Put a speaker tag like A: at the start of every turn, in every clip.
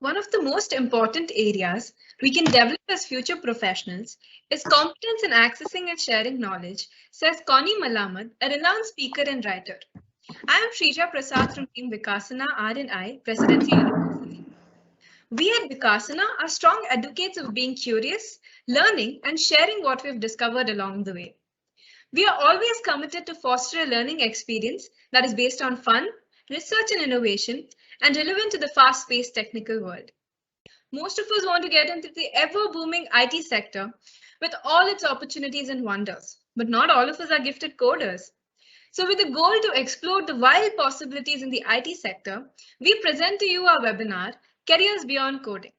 A: One of the most important areas we can develop as future professionals is competence in accessing and sharing knowledge, says Connie Malamat, a renowned speaker and writer. I am Shrija Prasad from Team Vikasana R&I, Presidency University. We at Vikasana are strong advocates of being curious, learning, and sharing what we've discovered along the way. We are always committed to foster a learning experience that is based on fun, research and innovation, and relevant to the fast-paced technical world. Most of us want to get into the ever-booming IT sector with all its opportunities and wonders, but not all of us are gifted coders. So with the goal to explore the wild possibilities in the IT sector, we present to you our webinar, Careers Beyond Coding.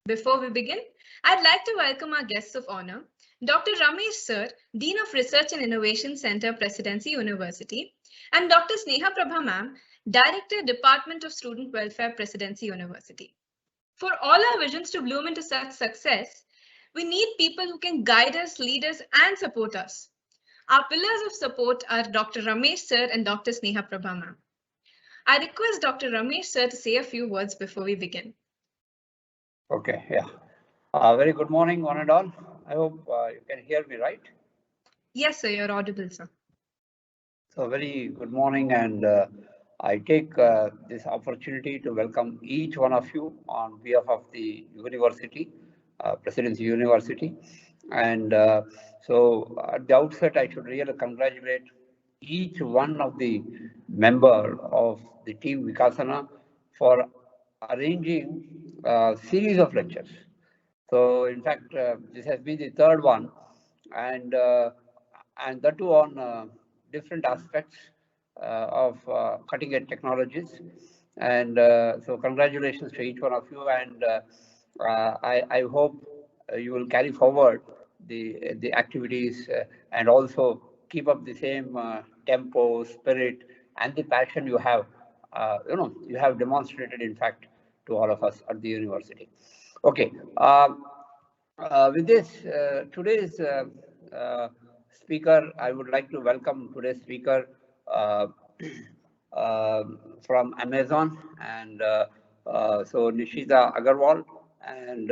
A: Before we begin, I'd like to welcome our guests of honor, Dr. Ramesh Sir, Dean of Research and Innovation Center, Presidency University, and Dr. Sneha Prabha Ma'am, Director, Department of Student Welfare, Presidency University. For all our visions to bloom into such success, we need people who can guide us, lead us, and support us. Our pillars of support are Dr. Ramesh Sir and Dr. Sneha Prabha Ma'am. I request Dr. Ramesh Sir to say a few words before we begin.
B: Okay, yeah. Very good morning, one and all. I hope you can hear me, right?
A: Yes, sir, you're audible, sir.
B: So very good morning, and I take this opportunity to welcome each one of you on behalf of the university, Presidency University. And so at the outset, I should really congratulate each one of the member of the team Vikasana for arranging a series of lectures. So in fact, this has been the third one, and that too on different aspects of cutting-edge technologies. And so congratulations to each one of you, and I hope you will carry forward the activities and also keep up the same tempo, spirit, and the passion you have. You have demonstrated, in fact, to all of us at the university. Okay. With this, today's speaker, I would like to welcome today's speaker from Amazon, and so Nishita Agarwal, and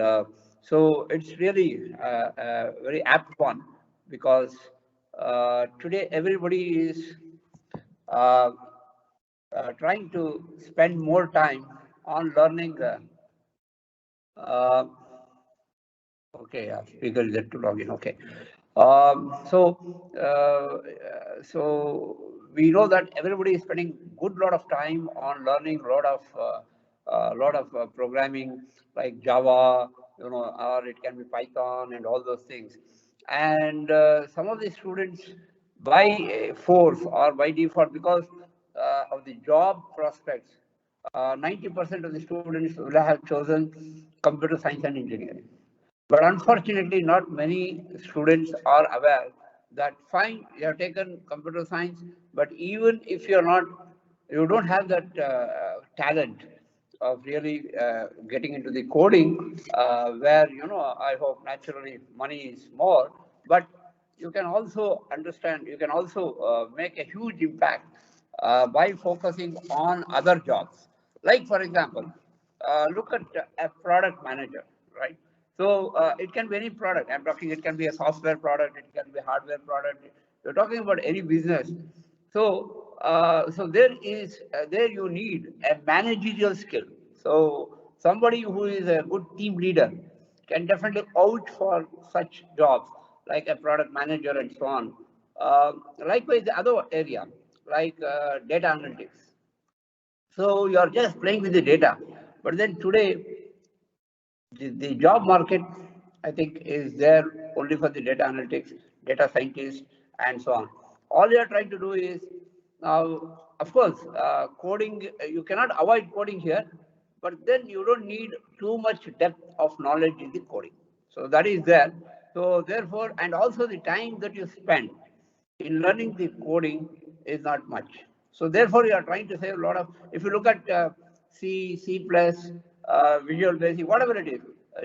B: so it's really a very apt one, because today everybody is trying to spend more time on learning. Okay, yeah, speaker is yet to log in. Okay. So we know that everybody is spending good lot of time on learning lot of programming like Java, or it can be Python and all those things. And some of the students, by force or by default, because of the job prospects, 90% of the students will have chosen computer science and engineering. But unfortunately, not many students are aware that fine, you have taken computer science, but even if you don't have that talent of really getting into the coding, where, I hope naturally money is more, but you can also understand, you can also make a huge impact by focusing on other jobs. Like, for example, look at a product manager, right? So it can be any product. I'm talking, it can be a software product, it can be a hardware product. You're talking about any business. So there you need a managerial skill. So somebody who is a good team leader can definitely vouch for such jobs like a product manager and so on. Likewise, the other area like data analytics. So you are just playing with the data, but then today the job market, I think, is there only for the data analytics, data scientists, and so on. All you are trying to do is, now, of course, coding, you cannot avoid coding here, but then you don't need too much depth of knowledge in the coding. So that is there. So therefore, and also the time that you spend in learning the coding is not much. So therefore, you are trying to save a lot of, if you look at C, C++, Visual Basic, whatever it is,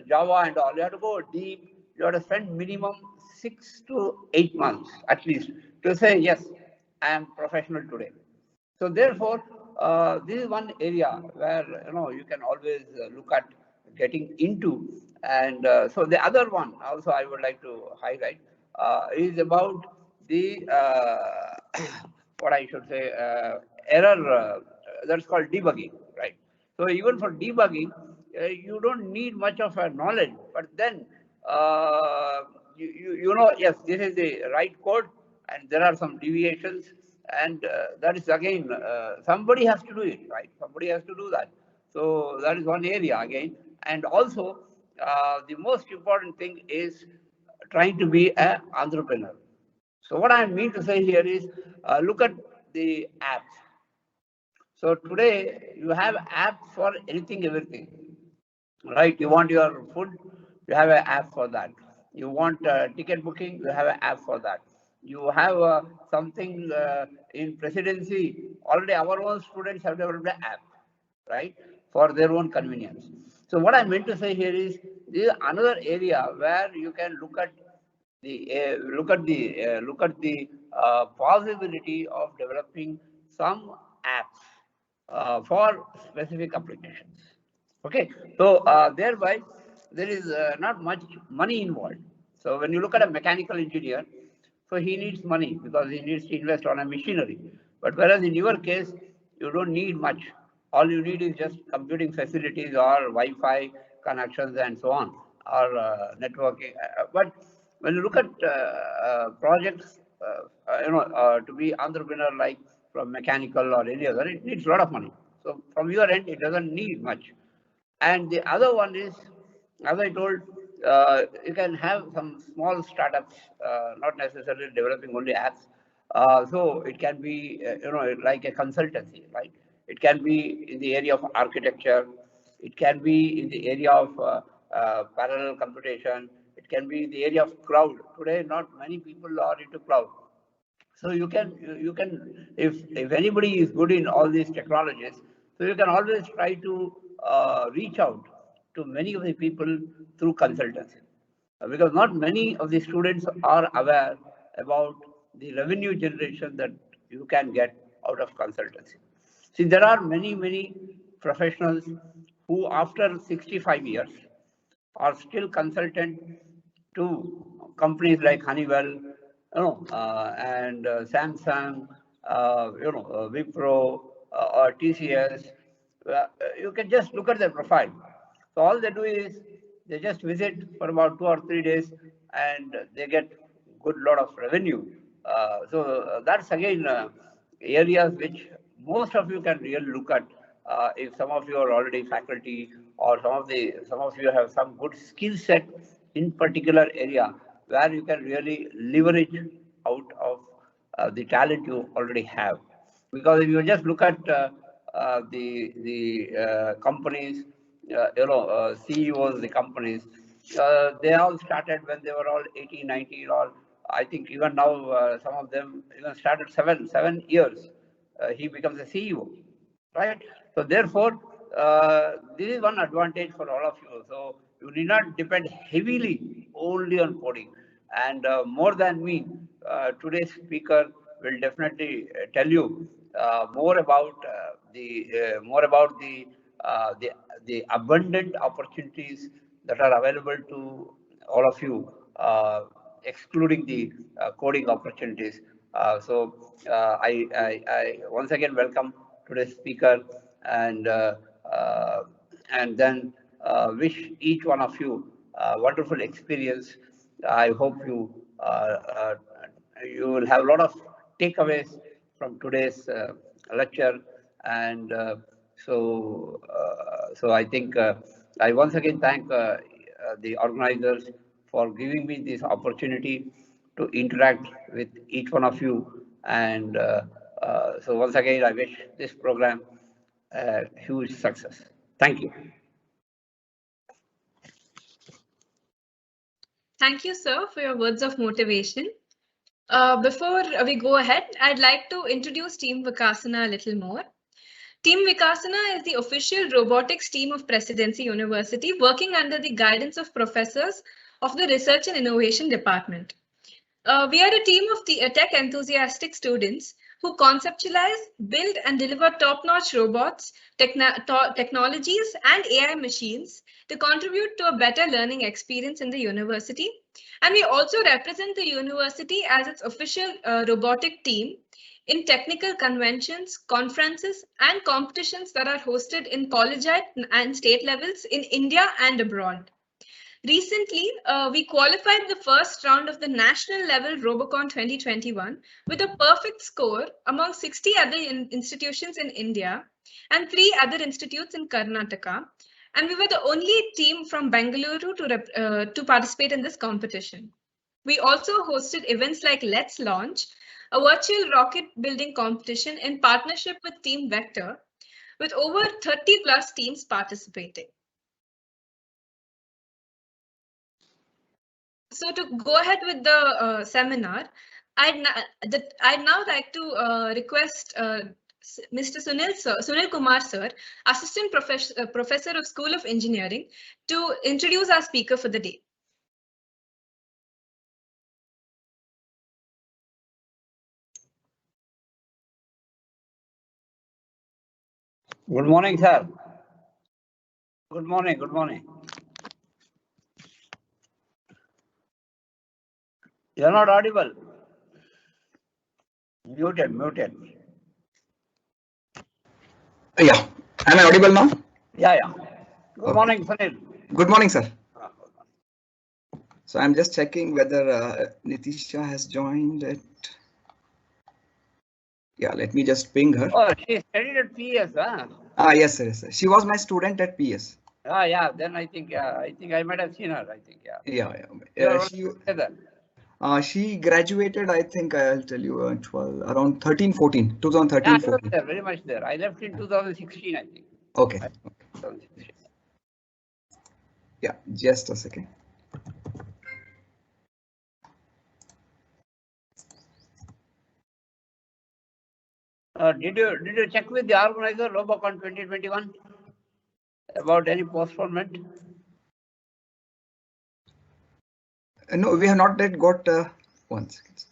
B: Java and all, you have to go deep. You have to spend minimum 6 to 8 months at least to say, yes, I am professional today. So therefore, this is one area where you can always look at getting into. And so the other one also I would like to highlight is about the what I should say error that's called debugging, right? So even for debugging, you don't need much of a knowledge, but then you know, yes, this is the right code, and there are some deviations, and that is again somebody has to do it, right? Somebody has to do that. So that is one area again, and also the most important thing is trying to be an entrepreneur. So what I mean to say here is, look at the apps. So today you have apps for anything, everything, right? You want your food, you have an app for that. You want ticket booking, you have an app for that. You have something in presidency, already our own students have developed an app, right, for their own convenience. So what I meant to say here is, this is another area where you can look at the possibility of developing some apps for specific applications. Okay, so thereby there is not much money involved. So when you look at a mechanical engineer, so he needs money because he needs to invest on a machinery. But whereas in your case, you don't need much. All you need is just computing facilities or Wi-Fi connections and so on, or networking. But when you look at projects, to be entrepreneur like from mechanical or any other, it needs a lot of money. So from your end, it doesn't need much. And the other one is, as I told, you can have some small startups, not necessarily developing only apps. So it can be, like a consultancy, right? It can be in the area of architecture. It can be in the area of parallel computation. It can be in the area of cloud. Today, not many people are into cloud. So you can if anybody is good in all these technologies, so you can always try to reach out to many of the people through consultancy. Because not many of the students are aware about the revenue generation that you can get out of consultancy. See, there are many professionals who after 65 years are still consultant to companies like Honeywell, and Samsung, Wipro, or TCS. You can just look at their profile. So all they do is they just visit for about 2 or 3 days, and they get good lot of revenue. So that's again areas which most of you can really look at. If some of you are already faculty, or some of you have some good skill set in particular area where you can really leverage out of the talent you already have. Because if you just look at the companies, CEOs, the companies, they all started when they were all 18, 19, or I think even now some of them even started 7 years. He becomes a CEO, right? So therefore, this is one advantage for all of you. So you need not depend heavily only on coding. And more than me, today's speaker will definitely tell you more about the abundant opportunities that are available to all of you, excluding the coding opportunities. I once again welcome today's speaker, and and then wish each one of you a wonderful experience. I hope you will have a lot of takeaways from today's lecture, and so I think I once again thank the organizers for giving me this opportunity to interact with each one of you. And so once again, I wish this program a huge success. Thank you.
A: Thank you, sir, for your words of motivation. Before we go ahead, I'd like to introduce Team Vikasana a little more. Team Vikasana is the official robotics team of Presidency University, working under the guidance of professors of the Research and Innovation Department. We are a team of tech enthusiastic students who conceptualize, build, and deliver top-notch robots, technologies, and AI machines to contribute to a better learning experience in the university. And we also represent the university as its official robotic team in technical conventions, conferences, and competitions that are hosted in collegiate and state levels in India and abroad. Recently, we qualified the first round of the national level Robocon 2021 with a perfect score among 60 other institutions in India and 3 other institutes in Karnataka. And we were the only team from Bengaluru to participate in this competition. We also hosted events like Let's Launch, a virtual rocket building competition in partnership with Team Vector, with over 30 plus teams participating. So to go ahead with the seminar, I'd now like to request Mr. Sunil Kumar sir, Assistant Professor of School of Engineering, to introduce our speaker for the day.
B: Good morning, sir. Good morning, good morning. You're not audible. Muted.
C: Yeah. Am I audible now?
B: Yeah. Good
C: Okay.
B: morning, Sunil.
C: Good morning, sir. So I'm just checking whether Nitisha has joined it. Yeah, let me just ping her.
B: Oh, she studied at PS, huh?
C: Yes, sir, yes, sir. She was my student at PS.
B: Yeah. Then I think I might have seen her. I think, yeah.
C: She graduated, I think I'll tell you, around 2013, 14.
B: Yeah, very much there. I left in 2016, I think.
C: Okay. 2016. Yeah, just a second.
B: Did you check with the organizer Robocon 2021 about any postponement?
C: No, we have not yet got 1 second.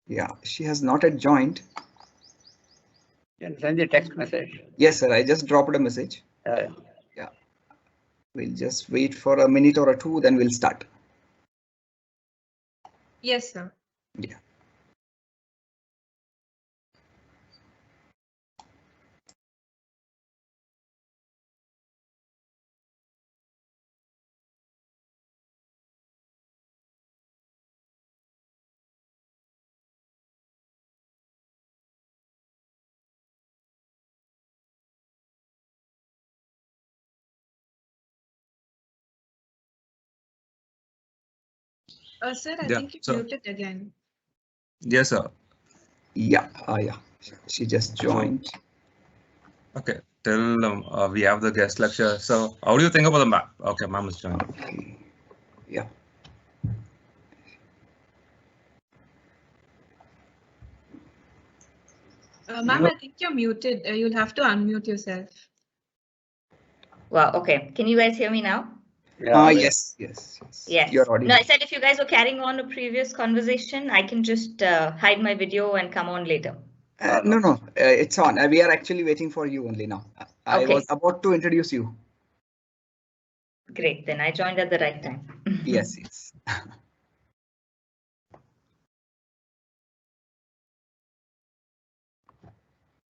C: Yeah, she has not yet joined.
B: Can send a text message.
C: Yes, sir. I just dropped a message. Yeah. We'll just wait for a minute or two, then we'll start.
A: Yes, sir.
C: Yeah.
A: Sir, I think you're muted again.
D: Yes, sir.
C: Yeah. She just joined.
D: Okay. Till we have the guest lecture. So, how do you think about the map? Okay, ma'am is joining.
C: Okay. Yeah.
A: Ma'am, I think you're muted. You'll have to unmute yourself.
E: Wow. Okay. Can you guys hear me now?
C: Yes. You're audible.
E: No, I said if you guys were carrying on a previous conversation, I can just hide my video and come on later.
C: No. It's on. We are actually waiting for you only now. I was about to introduce you.
E: Great. Then I joined at the right time.
C: Yes.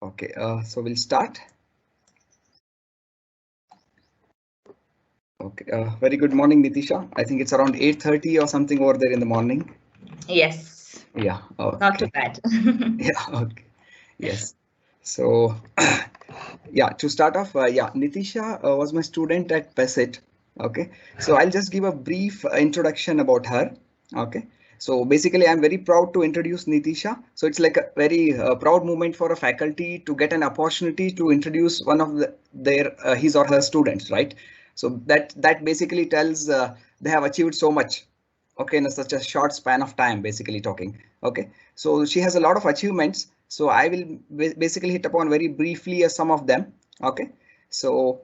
C: Okay. So we'll start. Okay. Very good morning, Nitisha. I think it's around 8:30 or something over there in the morning.
E: Yes.
C: Yeah. Okay.
E: Not too bad.
C: Yeah. Okay. Yes. So, yeah, to start off, Nitisha was my student at PESIT. Okay. So I'll just give a brief introduction about her. Okay. So basically, I'm very proud to introduce Nitisha. So it's like a very proud moment for a faculty to get an opportunity to introduce one of his or her students, right? So that basically tells they have achieved so much, okay, in such a short span of time, basically talking. Okay, so she has a lot of achievements, So I will basically hit upon very briefly some of them. Okay, so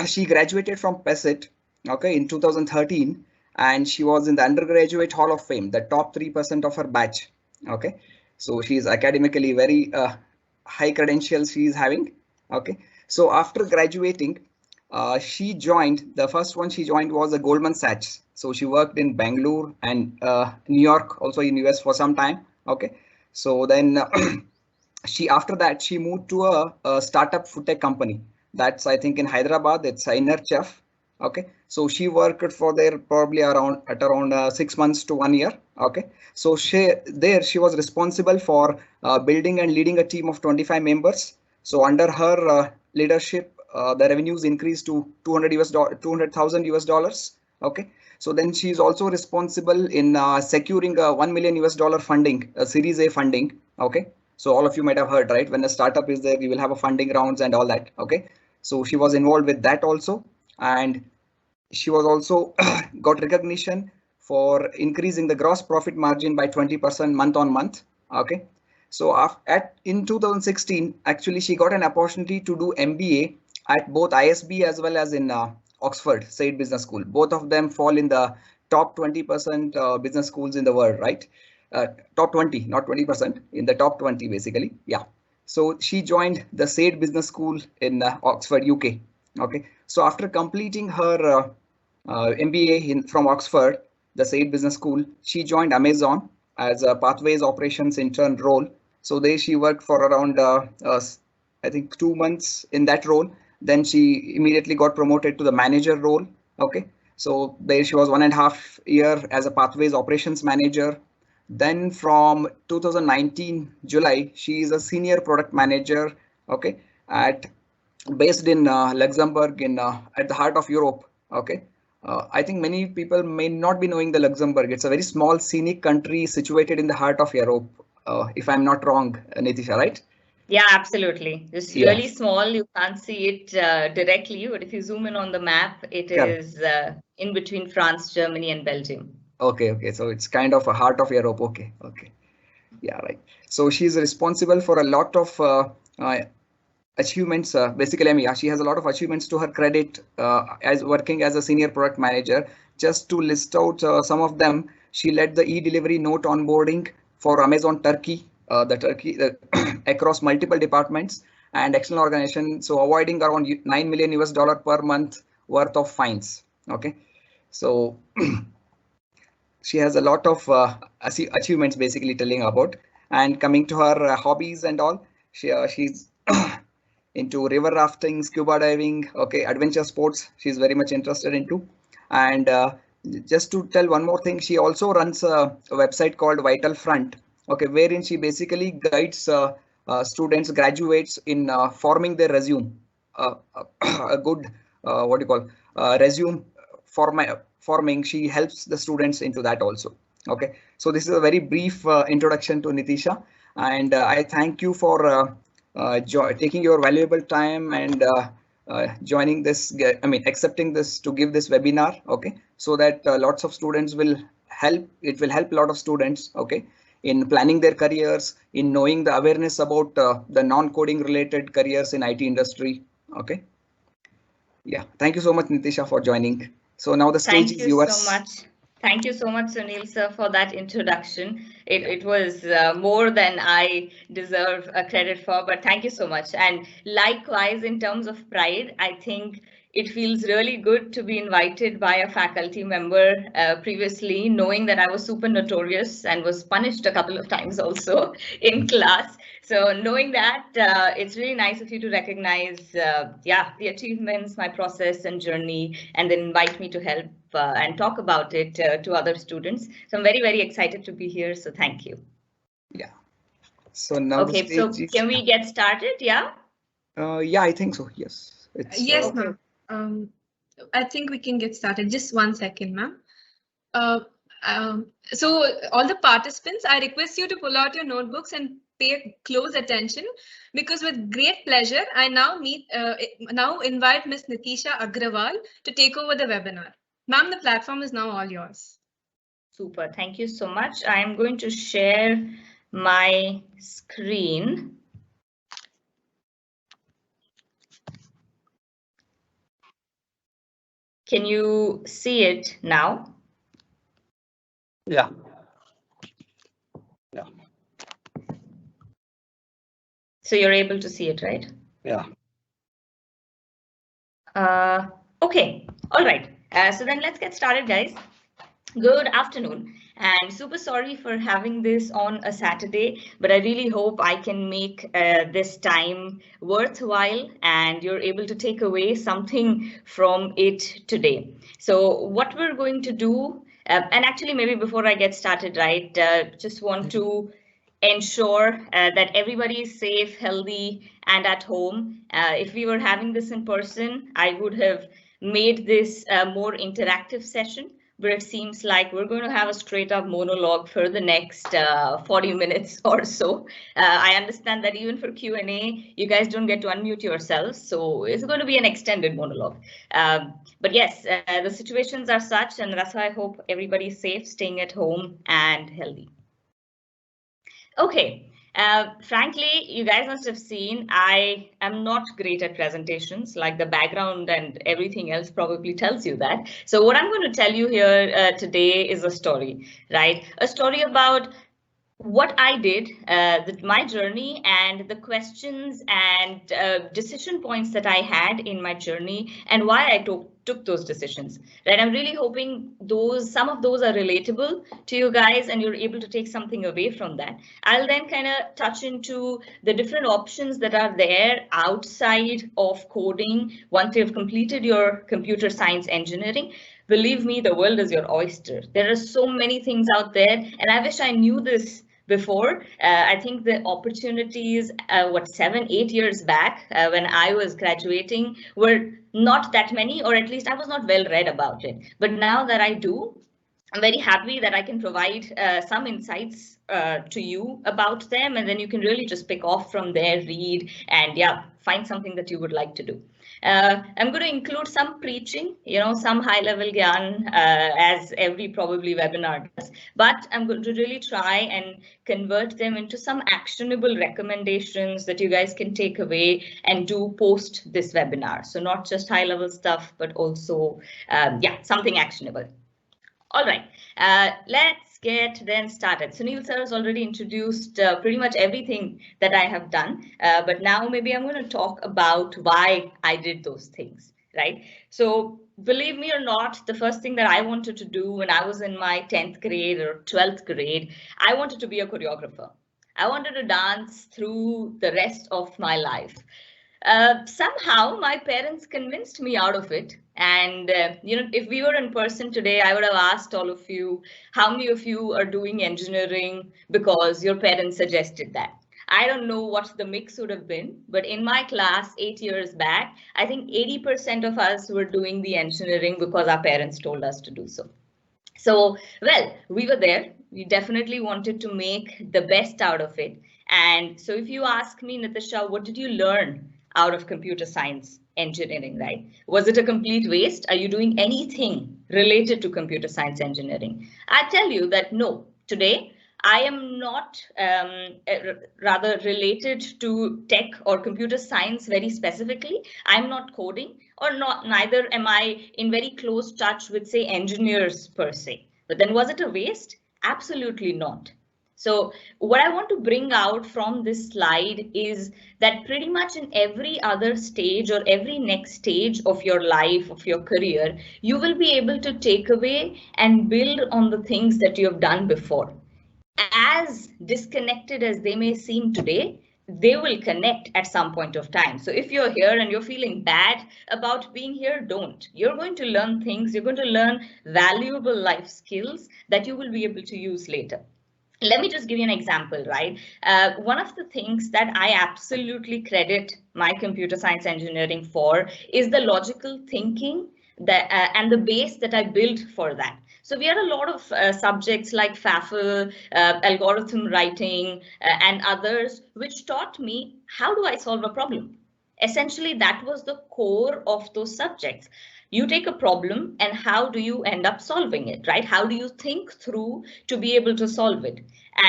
C: she graduated from PESIT, okay, in 2013, and she was in the undergraduate Hall of Fame, the top 3% of her batch. Okay, so she is academically very high credentials she is having. Okay, so after graduating, she joined, the first one she joined was a Goldman Sachs. So she worked in Bangalore and New York, also in US for some time. Okay, so then she, after that, she moved to a startup food tech company. That's, I think, in Hyderabad. It's Inner Chef. Okay, so she worked for there probably around 6 months to 1 year. Okay, so she was responsible for building and leading a team of 25 members. So under her leadership, the revenues increased to 200,000 US dollars. Okay, so then she is also responsible in securing a $1 million US dollar funding, a Series A funding. Okay, so all of you might have heard, right? When a startup is there, we will have a funding rounds and all that. Okay, so she was involved with that also, and she was also got recognition for increasing the gross profit margin by 20% month on month. Okay, so in 2016, actually she got an opportunity to do MBA at both ISB as well as in Oxford Said Business School. Both of them fall in the top 20% business schools in the world, right? Top 20, not 20%, in the top 20 basically. Yeah. So she joined the Said Business School in Oxford, UK. Okay. So after completing her MBA from Oxford, the Said Business School, she joined Amazon as a Pathways Operations intern role. So there she worked for around, I think, 2 months in that role. Then she immediately got promoted to the manager role. Okay. So there she was 1.5 years as a Pathways Operations manager. Then from 2019 July, she is a senior product manager. Okay, based in Luxembourg, in at the heart of Europe. Okay, I think many people may not be knowing the Luxembourg. It's a very small scenic country situated in the heart of Europe. If I'm not wrong, Nitisha, right?
E: Yeah, absolutely. It's really small. You can't see it directly, but if you zoom in on the map, it is in between France, Germany, and Belgium.
C: Okay. So it's kind of a heart of Europe. Okay. Yeah, right. So she's responsible for a lot of achievements. Basically, I mean, she has a lot of achievements to her credit as working as a senior product manager. Just to list out some of them, she led the e-delivery note onboarding for Amazon Turkey, across multiple departments and external organizations. So avoiding around $9 million US per month worth of fines. Okay, so she has a lot of achievements basically telling about. And coming to her hobbies and all, she's into river rafting, scuba diving, okay, adventure sports she's very much interested into. And just to tell one more thing, she also runs a website called Vital Front, okay, wherein she basically guides students, graduates in forming their resume, a good what do you call resume forming. She helps the students into that also. Okay, so this is a very brief introduction to Nitisha, and I thank you for taking your valuable time and joining this, accepting this to give this webinar. Okay, so that lots of students will help. It will help a lot of students. Okay, in planning their careers, in knowing the awareness about the non-coding related careers in IT industry. Okay. Yeah, thank you so much, Nitisha, for joining. So now the stage is yours.
E: Thank you so much. Thank you so much, Sunil sir, for that introduction. It was more than I deserve credit for, but thank you so much. And likewise, in terms of pride, I think it feels really good to be invited by a faculty member previously, knowing that I was super notorious and was punished a couple of times also in class. So knowing that, it's really nice of you to recognize, the achievements, my process and journey, and then invite me to help and talk about it to other students. So I'm very, very excited to be here. So thank you.
C: Yeah. So now
E: okay, so can we get started? Yeah.
C: Yeah, I think so. Yes.
A: Yes, ma'am. I think we can get started. Just 1 second, ma'am. So all the participants, I request you to pull out your notebooks and pay close attention, because with great pleasure, I now invite Ms. Nitisha Agrawal to take over the webinar. Ma'am, the platform is now all yours.
E: Super. Thank you so much. I am going to share my screen. Can you see it now?
B: Yeah. Yeah.
E: So you're able to see it, right?
B: Yeah.
E: Okay, all right. So then let's get started, guys. Good afternoon, and super sorry for having this on a Saturday, but I really hope I can make this time worthwhile and you're able to take away something from it today. So what we're going to do, and actually maybe before I get started, right, just want to ensure that everybody is safe, healthy, and at home. If we were having this in person, I would have made this a more interactive session, but it seems like we're going to have a straight up monologue for the next 40 minutes or so. I understand that even for Q&A, you guys don't get to unmute yourselves, so it's going to be an extended monologue. But yes, the situations are such, and that's why I hope everybody's safe, staying at home and healthy. Okay, frankly, you guys must have seen I am not great at presentations, like the background and everything else probably tells you that. So what I'm going to tell you here today is a story, right? A story about what I did, my journey, and the questions and decision points that I had in my journey, and why I took those decisions. Right, I'm really hoping some of those are relatable to you guys, and you're able to take something away from that. I'll then kind of touch into the different options that are there outside of coding once you've completed your computer science engineering. Believe me, the world is your oyster. There are so many things out there, and I wish I knew this before. I think the opportunities, 7, 8 years back when I was graduating were not that many, or at least I was not well read about it. But now that I do, I'm very happy that I can provide some insights to you about them, and then you can really just pick off from there, read, and yeah, find something that you would like to do. I'm going to include some preaching, some high-level gyan, as every probably webinar does, but I'm going to really try and convert them into some actionable recommendations that you guys can take away and do post this webinar. So not just high-level stuff, but also, yeah, something actionable. All right, let's get then started. Sunil sir has already introduced pretty much everything that I have done, but now maybe I'm going to talk about why I did those things, right? So believe me or not, the first thing that I wanted to do when I was in my 10th grade or 12th grade, I wanted to be a choreographer. I wanted to dance through the rest of my life. Somehow my parents convinced me out of it. And, if we were in person today, I would have asked all of you, how many of you are doing engineering because your parents suggested that? I don't know what the mix would have been, but in my class 8 years back, I think 80% of us were doing the engineering because our parents told us to do so. So, well, we were there. We definitely wanted to make the best out of it. And so if you ask me, Nitisha, what did you learn out of computer science engineering, right? Was it a complete waste? Are you doing anything related to computer science engineering? I tell you that no, today I am not rather related to tech or computer science very specifically. I'm not coding, or neither am I in very close touch with, say, engineers per se. But then was it a waste? Absolutely not. So what I want to bring out from this slide is that pretty much in every other stage or every next stage of your life, of your career, you will be able to take away and build on the things that you have done before. As disconnected as they may seem today, they will connect at some point of time. So if you're here and you're feeling bad about being here, don't. You're going to learn things, you're going to learn valuable life skills that you will be able to use later. Let me just give you an example, right? One of the things that I absolutely credit my computer science engineering for is the logical thinking that and the base that I built for that. So we had a lot of subjects like FAFL, algorithm writing, and others, which taught me how do I solve a problem. Essentially, that was the core of those subjects. You take a problem and how do you end up solving it, right? How do you think through to be able to solve it?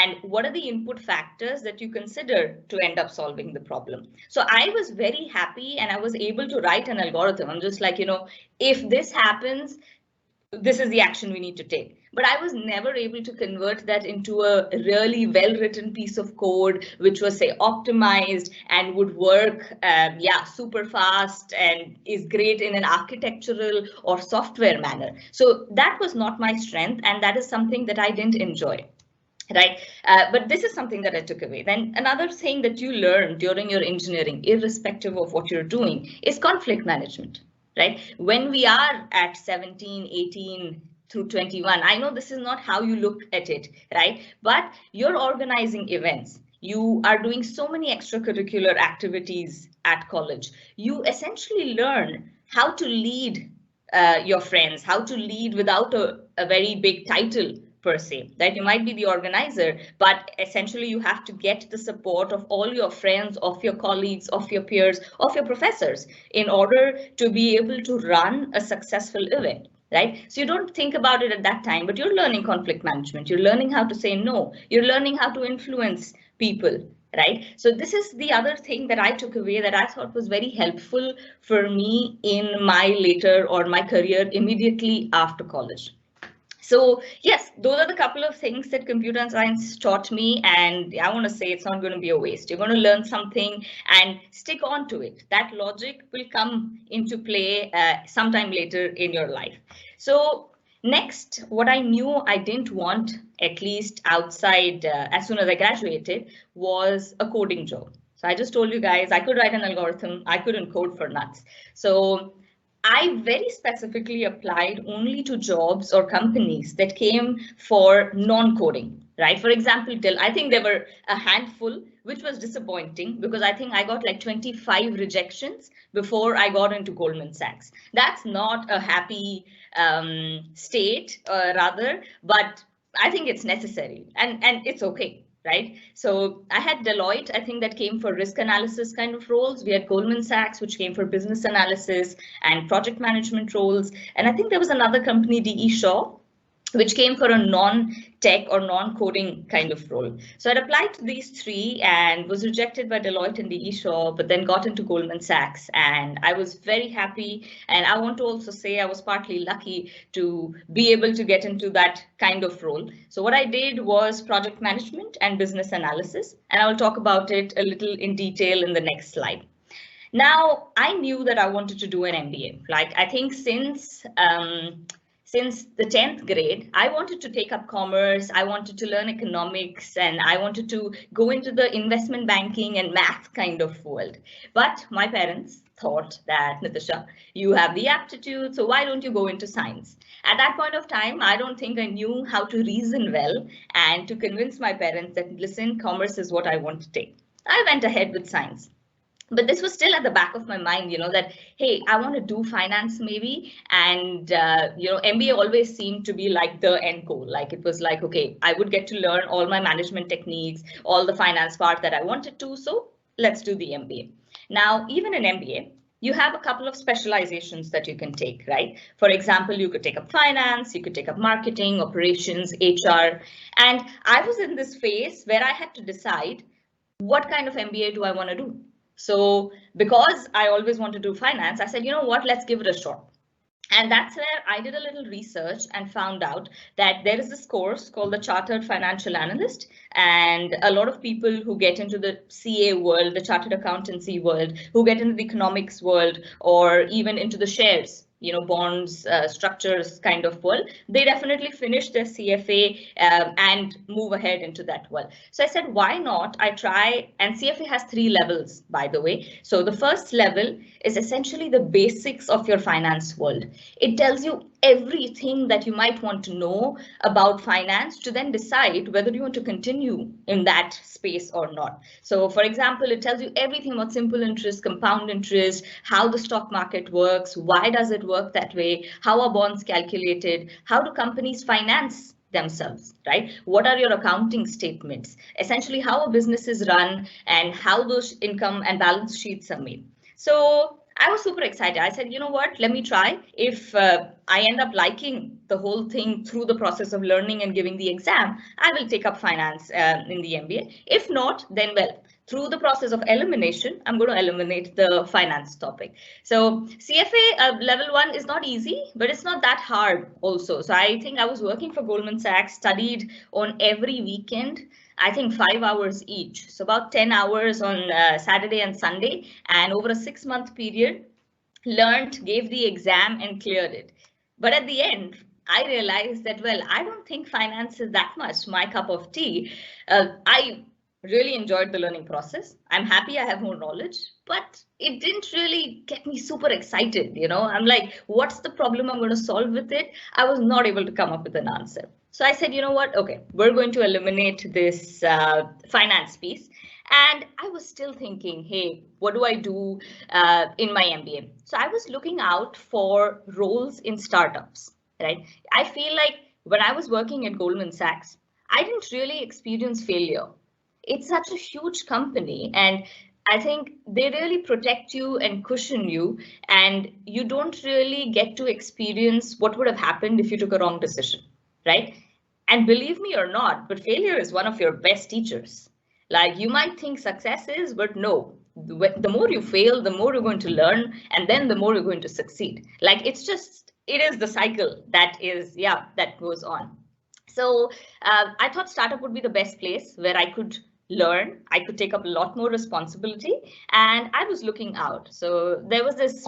E: And what are the input factors that you consider to end up solving the problem? So I was very happy and I was able to write an algorithm. I'm just like, if this happens, this is the action we need to take. But I was never able to convert that into a really well-written piece of code, which was, say, optimized and would work, super fast and is great in an architectural or software manner. So that was not my strength, and that is something that I didn't enjoy. Right. But this is something that I took away. Then another thing that you learn during your engineering, irrespective of what you're doing, is conflict management. Right? When we are at 17, 18 through 21, I know this is not how you look at it, right? But you're organizing events. You are doing so many extracurricular activities at college. You essentially learn how to lead your friends, how to lead without a very big title per se, that you might be the organizer, but essentially you have to get the support of all your friends, of your colleagues, of your peers, of your professors in order to be able to run a successful event. Right? So you don't think about it at that time, but you're learning conflict management. You're learning how to say no. You're learning how to influence people. Right? So this is the other thing that I took away that I thought was very helpful for me in my later or my career immediately after college. So yes, those are the couple of things that computer science taught me, and I want to say it's not going to be a waste. You're going to learn something and stick on to it. That logic will come into play sometime later in your life. So next, what I knew I didn't want, at least outside as soon as I graduated, was a coding job. So I just told you guys I could write an algorithm. I couldn't code for nuts. So I very specifically applied only to jobs or companies that came for non-coding, right? For example, I think there were a handful, which was disappointing because I think I got like 25 rejections before I got into Goldman Sachs. That's not a happy state, rather, but I think it's necessary and it's okay. Right. So I had Deloitte, I think that came for risk analysis kind of roles. We had Goldman Sachs, which came for business analysis and project management roles. And I think there was another company, DE Shaw, which came for a non-tech or non-coding kind of role. So I'd applied to these three and was rejected by Deloitte and DE Shaw, but then got into Goldman Sachs. And I was very happy. And I want to also say I was partly lucky to be able to get into that kind of role. So what I did was project management and business analysis. And I will talk about it a little in detail in the next slide. Now, I knew that I wanted to do an MBA. Like, I think since the 10th grade, I wanted to take up commerce, I wanted to learn economics, and I wanted to go into the investment banking and math kind of world. But my parents thought that, Nitisha, you have the aptitude, so why don't you go into science? At that point of time, I don't think I knew how to reason well and to convince my parents that, listen, commerce is what I want to take. I went ahead with science. But this was still at the back of my mind, that, hey, I want to do finance maybe. And, MBA always seemed to be like the end goal. Like it was like, OK, I would get to learn all my management techniques, all the finance part that I wanted to. So let's do the MBA. Now, even in MBA, you have a couple of specializations that you can take, right? For example, you could take up finance, you could take up marketing, operations, HR. And I was in this phase where I had to decide what kind of MBA do I want to do? So because I always want to do finance, I said, you know what, let's give it a shot. And that's where I did a little research and found out that there is this course called the Chartered Financial Analyst. And a lot of people who get into the CA world, the chartered accountancy world, who get into the economics world, or even into the shares, bonds, structures kind of world, they definitely finish their CFA and move ahead into that world. So I said, why not? I try, and CFA has 3 levels, by the way. So the first level is essentially the basics of your finance world. It tells you everything that you might want to know about finance to then decide whether you want to continue in that space or not. So for example, it tells you everything about simple interest, compound interest, how the stock market works, why does it work that way, how are bonds calculated, how do companies finance themselves, right? What are your accounting statements? Essentially how a business is run and how those income and balance sheets are made. So I was super excited. I said, you know what, let me try. If I end up liking the whole thing through the process of learning and giving the exam, I will take up finance in the MBA. If not, then well, through the process of elimination, I'm going to eliminate the finance topic. So CFA level 1 is not easy, but it's not that hard also. So I think I was working for Goldman Sachs, studied on every weekend, I think 5 hours each. So about 10 hours on Saturday and Sunday, and over a 6-month period, learned, gave the exam and cleared it. But at the end, I realized that, well, I don't think finance is that much my cup of tea. I really enjoyed the learning process. I'm happy I have more knowledge, but it didn't really get me super excited. You know, I'm like, what's the problem I'm going to solve with it? I was not able to come up with an answer. So I said, you know what? Okay, we're going to eliminate this finance piece. And I was still thinking, hey, what do I do in my MBA? So I was looking out for roles in startups, right? I feel like when I was working at Goldman Sachs, I didn't really experience failure. It's such a huge company, and I think they really protect you and cushion you, and you don't really get to experience what would have happened if you took a wrong decision, right? And believe me or not, but failure is one of your best teachers. Like, you might think success is, but no, the more you fail, the more you're going to learn, and then the more you're going to succeed. Like, it is the cycle that goes on. So I thought startup would be the best place where I could learn, I could take up a lot more responsibility, and I was looking out. So there was this,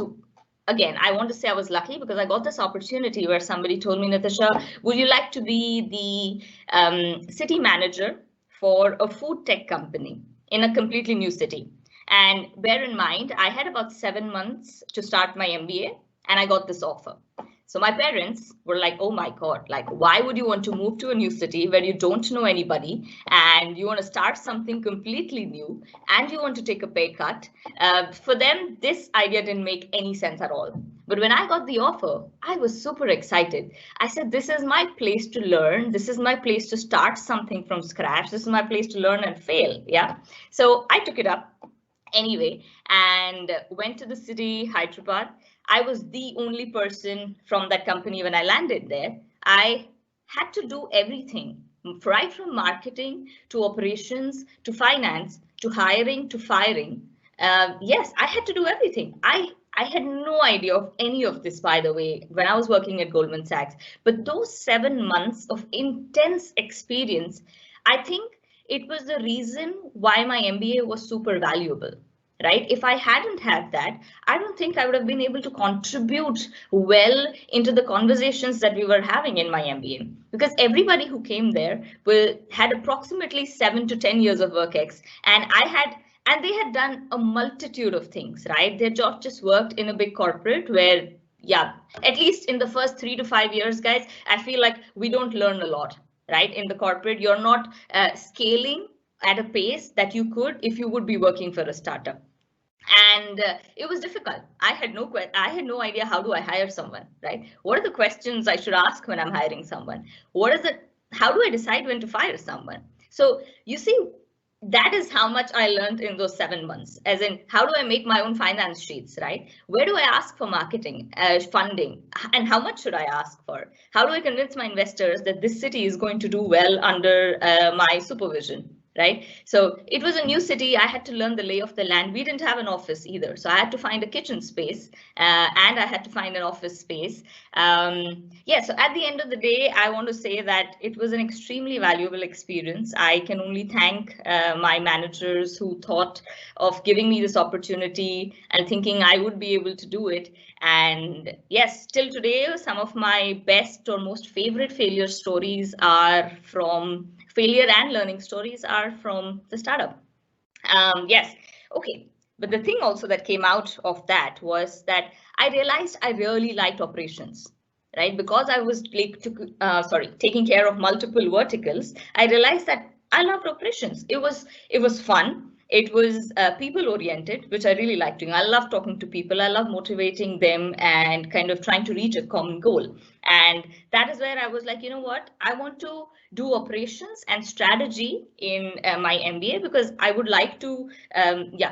E: again, I want to say I was lucky because I got this opportunity where somebody told me, Natasha, would you like to be the city manager for a food tech company in a completely new city? And bear in mind, I had about 7 months to start my MBA, and I got this offer. So my parents were like, oh my God, like, why would you want to move to a new city where you don't know anybody and you want to start something completely new and you want to take a pay cut? For them, this idea didn't make any sense at all. But when I got the offer, I was super excited. I said, this is my place to learn. This is my place to start something from scratch. This is my place to learn and fail. Yeah. So I took it up anyway and went to the city, Hyderabad. I was the only person from that company when I landed there. I had to do everything, right from marketing to operations to finance to hiring to firing. Yes, I had to do everything. I had no idea of any of this, by the way, when I was working at Goldman Sachs. But those 7 months of intense experience, I think it was the reason why my MBA was super valuable. Right? If I hadn't had that, I don't think I would have been able to contribute well into the conversations that we were having in my MBA. Because everybody who came there had approximately 7 to 10 years of work ex, and they had done a multitude of things, right? They just worked in a big corporate where, yeah, at least in the first 3 to 5 years, guys, I feel like we don't learn a lot, right? In the corporate, you're not scaling at a pace that you could if you would be working for a startup. And it was difficult. I had no idea, how do I hire someone, right? What are the questions I should ask when I'm hiring someone? How do I decide when to fire someone? So you see, that is how much I learned in those 7 months, as in, how do I make my own finance sheets, right? Where do I ask for marketing, funding, and how much should I ask for? How do I convince my investors that this city is going to do well under my supervision? Right? So it was a new city. I had to learn the lay of the land. We didn't have an office either. So I had to find a kitchen space and I had to find an office space. So at the end of the day, I want to say that it was an extremely valuable experience. I can only thank my managers who thought of giving me this opportunity and thinking I would be able to do it. And yes, till today, some of my best or most favorite failure stories are from failure and learning stories are from the startup. Yes, okay. But the thing also that came out of that was that I realized I really liked operations, right? Because I was taking care of multiple verticals, I realized that I loved operations. It was fun. it was people oriented, which I really like doing. I love talking to people. I love motivating them and kind of trying to reach a common goal. And that is where I was like, you know what, I want to do operations and strategy in my MBA, because I would like to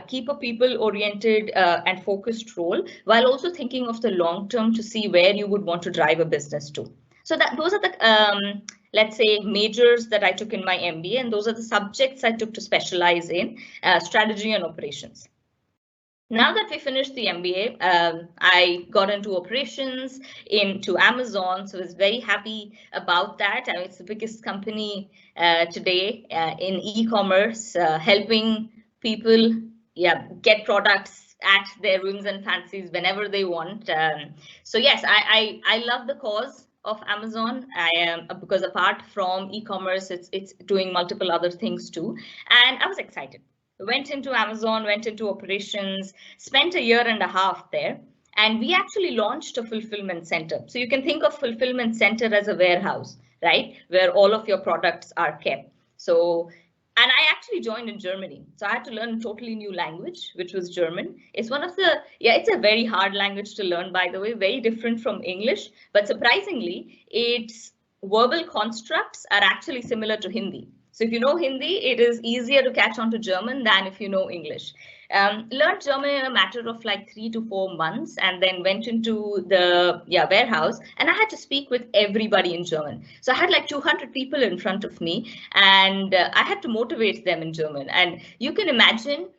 E: keep a people oriented and focused role, while also thinking of the long term to see where you would want to drive a business to. So that those are the let's say majors that I took in my MBA, and those are the subjects I took to specialize in strategy and operations. Now that we finished the MBA, I got into operations, into Amazon. So I was very happy about that. I mean, it's the biggest company today in e-commerce, helping people get products at their whims and fancies whenever they want. So yes, I love the cause of Amazon. I am, because apart from e-commerce, it's doing multiple other things too. And I was excited. Went into Amazon, went into operations, spent a year and a half there, and we actually launched a fulfillment center. So you can think of fulfillment center as a warehouse, right, where all of your products are kept. So, and I actually joined in Germany. So I had to learn a totally new language, which was German. It's one of the, it's a very hard language to learn, by the way, very different from English, but surprisingly, its verbal constructs are actually similar to Hindi. So if you know Hindi, it is easier to catch on to German than if you know English. Learned German in a matter of like 3 to 4 months, and then went into the warehouse, and I had to speak with everybody in German. So I had like 200 people in front of me, and I had to motivate them in German. And you can imagine,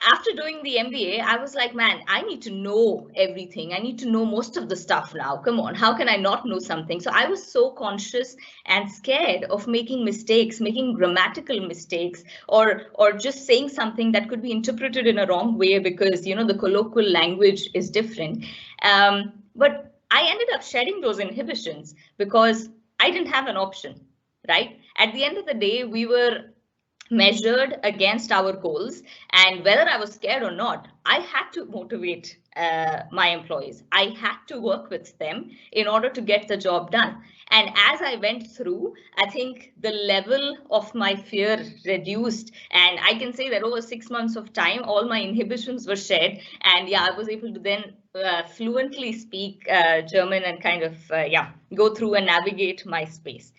E: after doing the MBA, I was like, man, I need to know everything. I need to know most of the stuff now. Come on, how can I not know something? So I was so conscious and scared of making mistakes, making grammatical mistakes, or just saying something that could be interpreted in a wrong way because, you know, the colloquial language is different. But I ended up shedding those inhibitions because I didn't have an option, right? At the end of the day, we were measured against our goals, and whether I was scared or not, I had to motivate my employees. I had to work with them in order to get the job done. And as I went through, I think the level of my fear reduced, and I can say that over 6 months of time, all my inhibitions were shed, and I was able to then fluently speak German and kind of go through and navigate my space.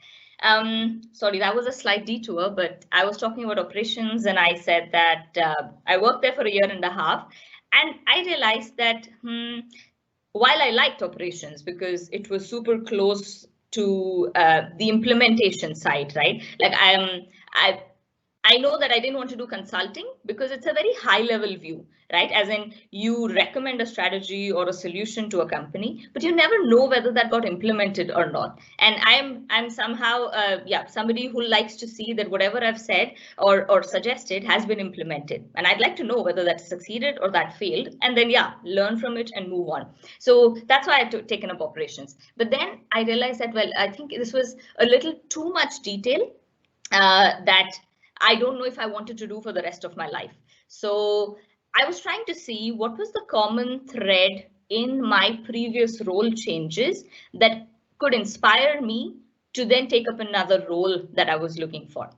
E: Sorry, that was a slight detour, but I was talking about operations, and I said that I worked there for a year and a half, and I realized that while I liked operations because it was super close to the implementation side, right? Like I know that I didn't want to do consulting because it's a very high level view, right? As in, you recommend a strategy or a solution to a company, but you never know whether that got implemented or not. And I'm somehow somebody who likes to see that whatever I've said or suggested has been implemented, and I'd like to know whether that succeeded or that failed, and then learn from it and move on. So that's why I've taken up operations. But then I realized that, well, I think this was a little too much detail that I don't know if I wanted to do for the rest of my life. So I was trying to see what was the common thread in my previous role changes that could inspire me to then take up another role that I was looking for.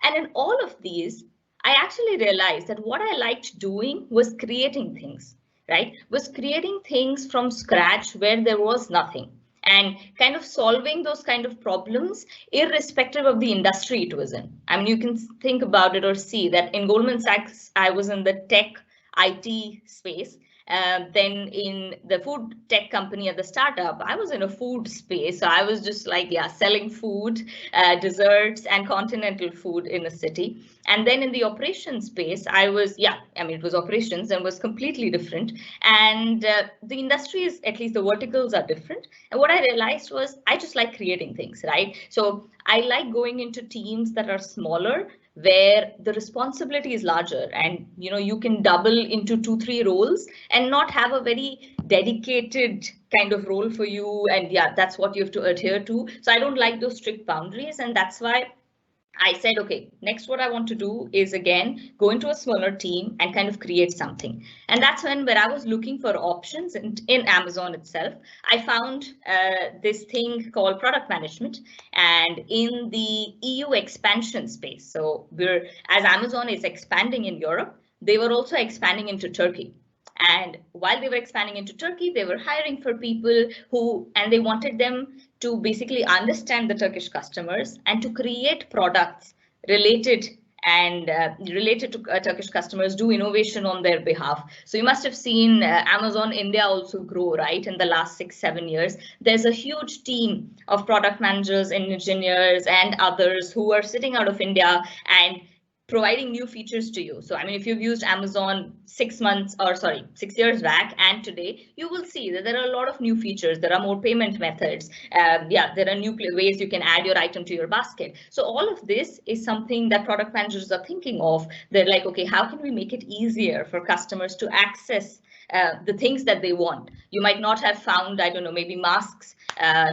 E: And in all of these, I actually realized that what I liked doing was creating things, right? Was creating things from scratch where there was nothing, and kind of solving those kind of problems irrespective of the industry it was in. I mean, you can think about it or see that in Goldman Sachs, I was in the tech IT space. Then in the food tech company at the startup, I was in a food space. So I was just like, selling food, desserts and continental food in a city. And then in the operations space, I was, it was operations and was completely different. And the industries, at least the verticals, are different. And what I realized was I just like creating things, right? So I like going into teams that are smaller, where the responsibility is larger, and you can double into 2-3 roles and not have a very dedicated kind of role for you, and that's what you have to adhere to. So I don't like those strict boundaries, and that's why I said, okay, next what I want to do is again go into a smaller team and kind of create something. And that's where I was looking for options in Amazon itself. I found this thing called product management, and in the EU expansion space. So as Amazon is expanding in Europe, they were also expanding into Turkey. And while they were expanding into Turkey, they were hiring for people and they wanted them to basically understand the Turkish customers and to create products related to Turkish customers, do innovation on their behalf. So you must have seen Amazon India also grow, right? In the last 6-7 years, there's a huge team of product managers and engineers and others who are sitting out of India and providing new features to you. So, I mean, if you've used Amazon 6 years back and today, you will see that there are a lot of new features. There are more payment methods. There are new ways you can add your item to your basket. So all of this is something that product managers are thinking of. They're like, okay, how can we make it easier for customers to access the things that they want? You might not have found, I don't know, maybe masks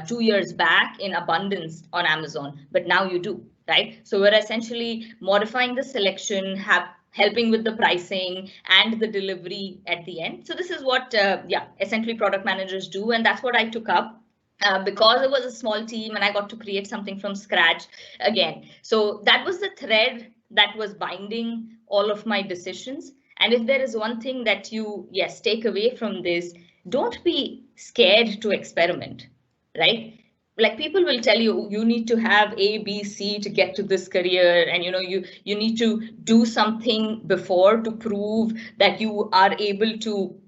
E: 2 years back in abundance on Amazon, but now you do. Right? So we're essentially modifying the selection, helping with the pricing and the delivery at the end. So this is what, essentially product managers do. And that's what I took up because it was a small team and I got to create something from scratch again. So that was the thread that was binding all of my decisions. And if there is one thing that you, take away from this, don't be scared to experiment, right? Like people will tell you, you need to have A, B, C to get to this career. And, you need to do something before to prove that you are able to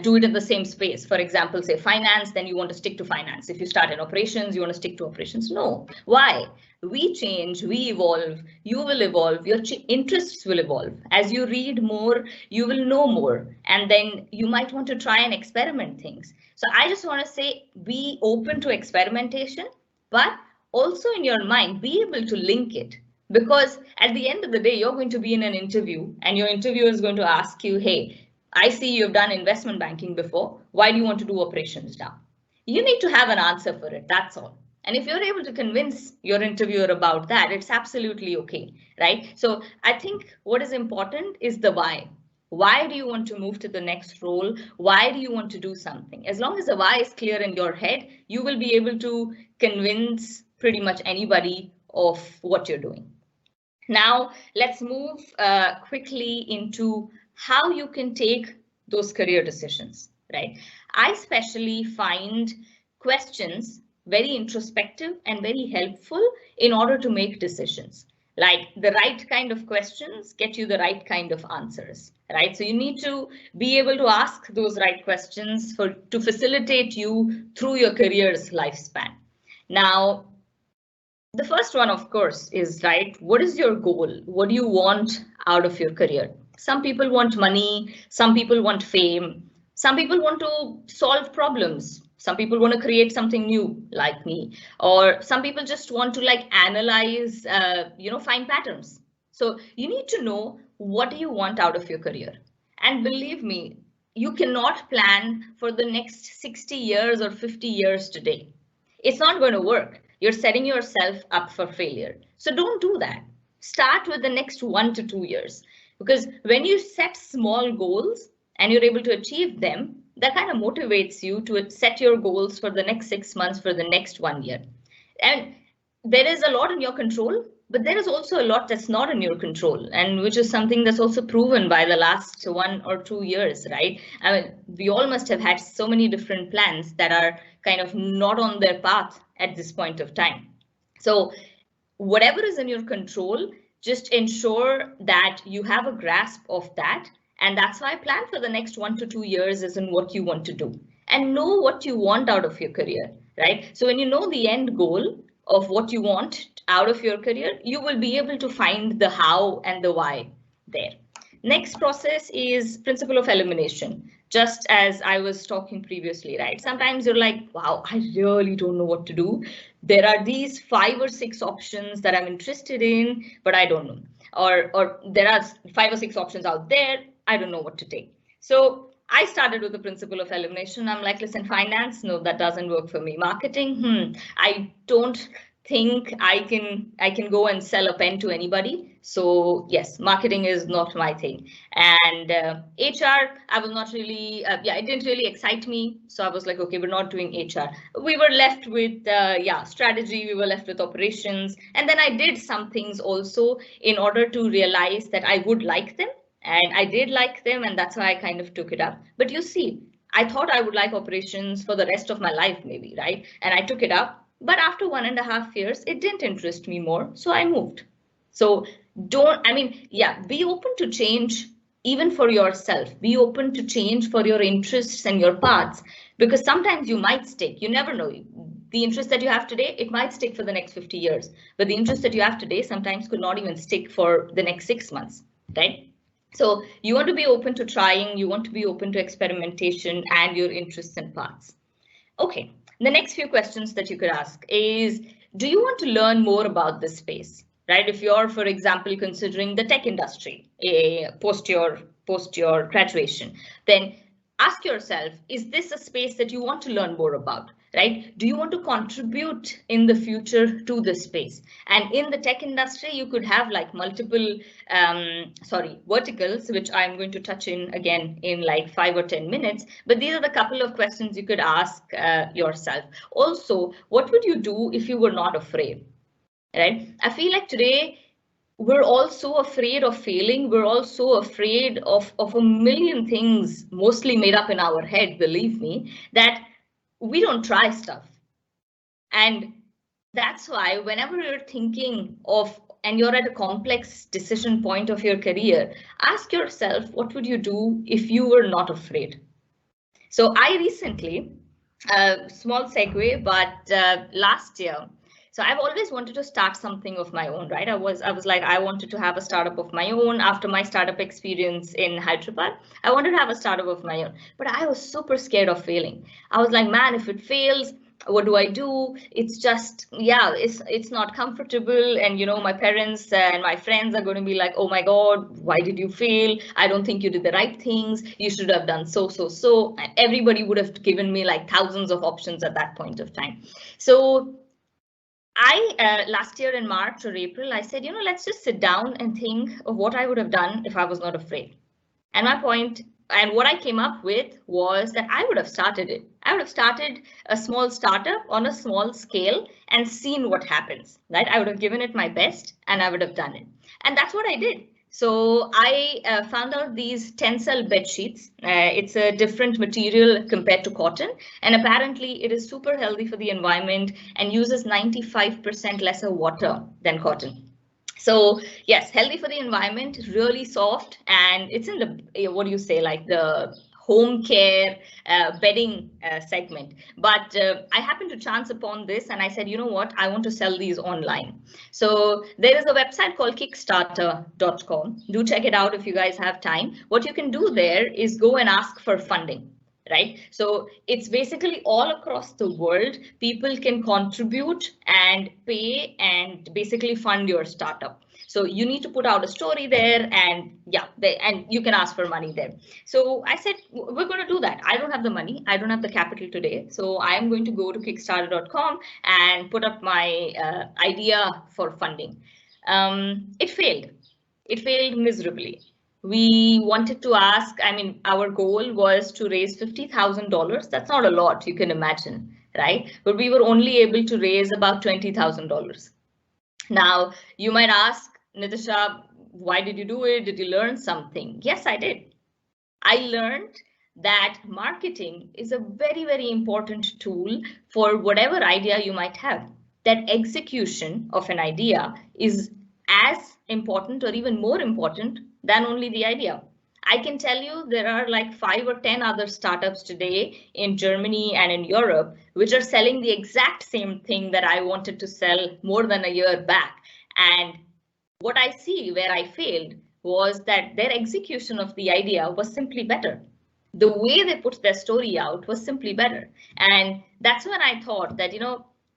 E: do it in the same space. For example, say finance, then you want to stick to finance. If you start in operations, you want to stick to operations. No. Why? We change, we evolve, you will evolve, your interests will evolve. As you read more, you will know more. And then you might want to try and experiment things. So I just want to say, be open to experimentation, but also in your mind, be able to link it. Because at the end of the day, you're going to be in an interview and your interviewer is going to ask you, hey, I see you've done investment banking before. Why do you want to do operations now? You need to have an answer for it. That's all. And if you're able to convince your interviewer about that, it's absolutely okay, right? So I think what is important is the why. Why do you want to move to the next role? Why do you want to do something? As long as the why is clear in your head, you will be able to convince pretty much anybody of what you're doing. Now, let's move quickly into how you can take those career decisions, right? I especially find questions very introspective and very helpful in order to make decisions. Like the right kind of questions get you the right kind of answers, right? So you need to be able to ask those right questions to facilitate you through your career's lifespan. Now, the first one, of course, is, right, what is your goal? What do you want out of your career? Some people want money, some people want fame, some people want to solve problems, some people want to create something new like me, or some people just want to analyze, find patterns. So you need to know what do you want out of your career. And believe me, you cannot plan for the next 60 years or 50 years today. It's not going to work. You're setting yourself up for failure. So don't do that. Start with the next 1 to 2 years, because when you set small goals and you're able to achieve them, that kind of motivates you to set your goals for the next 6 months, for the next 1 year. And there is a lot in your control, but there is also a lot that's not in your control, and which is something that's also proven by the last 1 or 2 years, right? I mean, we all must have had so many different plans that are kind of not on their path at this point of time. So whatever is in your control, just ensure that you have a grasp of that. And that's why I plan for the next 1 to 2 years is in what you want to do, and know what you want out of your career, right? So when you know the end goal of what you want out of your career, you will be able to find the how and the why there. Next process is principle of elimination. Just as I was talking previously, right? Sometimes you're like, wow, I really don't know what to do. There are these 5 or 6 options that I'm interested in, but I don't know. Or there are 5 or 6 options out there. I don't know what to take. So I started with the principle of elimination. I'm like, listen, finance, no, that doesn't work for me. Marketing, I don't think I can go and sell a pen to anybody. So yes, marketing is not my thing. And HR, I was not really, it didn't really excite me. So I was like, okay, we're not doing HR. We were left with strategy. We were left with operations. And then I did some things also in order to realize that I would like them. And I did like them, and that's why I kind of took it up. But you see, I thought I would like operations for the rest of my life, maybe, right? And I took it up. But after 1.5 years, it didn't interest me more. So I moved. So be open to change even for yourself. Be open to change for your interests and your paths, because sometimes you might stick. You never know. The interest that you have today, it might stick for the next 50 years. But the interest that you have today sometimes could not even stick for the next 6 months, right? So you want to be open to trying, you want to be open to experimentation and your interests and paths. Okay, the next few questions that you could ask is, do you want to learn more about this space, right? If you're, for example, considering the tech industry post your graduation, then ask yourself, is this a space that you want to learn more about, right? Do you want to contribute in the future to this space? And in the tech industry, you could have like multiple, verticals, which I'm going to touch in again in like 5 or 10 minutes. But these are the couple of questions you could ask yourself. Also, what would you do if you were not afraid, right? I feel like today, we're all so afraid of failing. We're all so afraid of a million things, mostly made up in our head, believe me, that we don't try stuff. And that's why whenever you're thinking of, and you're at a complex decision point of your career, ask yourself, what would you do if you were not afraid? So I recently, small segue, but last year, so I've always wanted to start something of my own, right? I was like, I wanted to have a startup of my own after my startup experience in Hyderabad. I wanted to have a startup of my own, but I was super scared of failing. I was like, man, if it fails, what do I do? It's just, it's not comfortable. And, you know, my parents and my friends are going to be like, oh my God, why did you fail? I don't think you did the right things. You should have done so. Everybody would have given me like thousands of options at that point of time. So I, last year in March or April, I said, let's just sit down and think of what I would have done if I was not afraid. And my point, and what I came up with was that I would have started it. I would have started a small startup on a small scale and seen what happens, right? I would have given it my best and I would have done it. And that's what I did. So I found out these Tencel bed sheets. It's a different material compared to cotton. And apparently it is super healthy for the environment and uses 95% lesser water than cotton. So yes, healthy for the environment, really soft, and it's in the, what do you say, like the home care bedding segment. But I happened to chance upon this and I said, you know what, I want to sell these online. So there is a website called Kickstarter.com. Do check it out if you guys have time. What you can do there is go and ask for funding. Right. So it's basically all across the world. People can contribute and pay and basically fund your startup. So you need to put out a story there and and you can ask for money there. So I said, we're going to do that. I don't have the money. I don't have the capital today. So I am going to go to Kickstarter.com and put up my idea for funding. It failed. It failed miserably. We wanted to ask, our goal was to raise $50,000. That's not a lot, you can imagine, right? But we were only able to raise about $20,000. Now, you might ask, Nitisha, why did you do it? Did you learn something? Yes, I did. I learned that marketing is a very, very important tool for whatever idea you might have. That execution of an idea is as important or even more important than only the idea. I can tell you there are like 5 or 10 other startups today in Germany and in Europe, which are selling the exact same thing that I wanted to sell more than a year back. And what I see where I failed was that their execution of the idea was simply better. The way they put their story out was simply better. And that's when I thought that,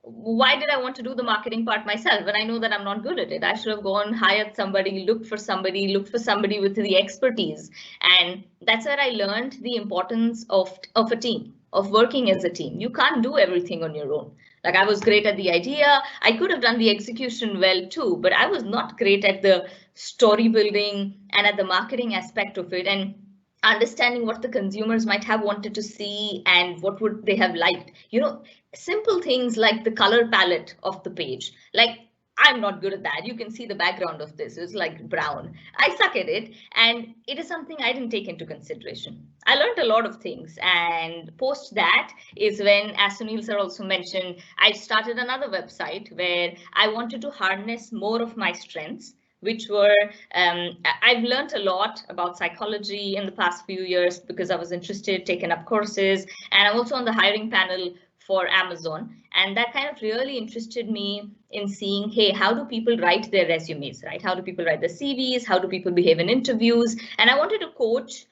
E: why did I want to do the marketing part myself when I know that I'm not good at it? I should have gone, hired somebody, looked for somebody with the expertise. And that's where I learned the importance of a team, of working as a team. You can't do everything on your own. Like I was great at the idea. I could have done the execution well too, but I was not great at the story building and at the marketing aspect of it, and understanding what the consumers might have wanted to see and what would they have liked. You know, simple things like the color palette of the page. Like I'm not good at that. You can see the background of this. It's like brown. I suck at it. And it is something I didn't take into consideration. I learned a lot of things. And post that is when, as Sunil sir also mentioned, I started another website where I wanted to harness more of my strengths, which were, I've learned a lot about psychology in the past few years because I was interested, taken up courses, and I'm also on the hiring panel for Amazon. And that kind of really interested me in seeing, hey, how do people write their resumes, right? How do people write their CVs? How do people behave in interviews? And I wanted to coach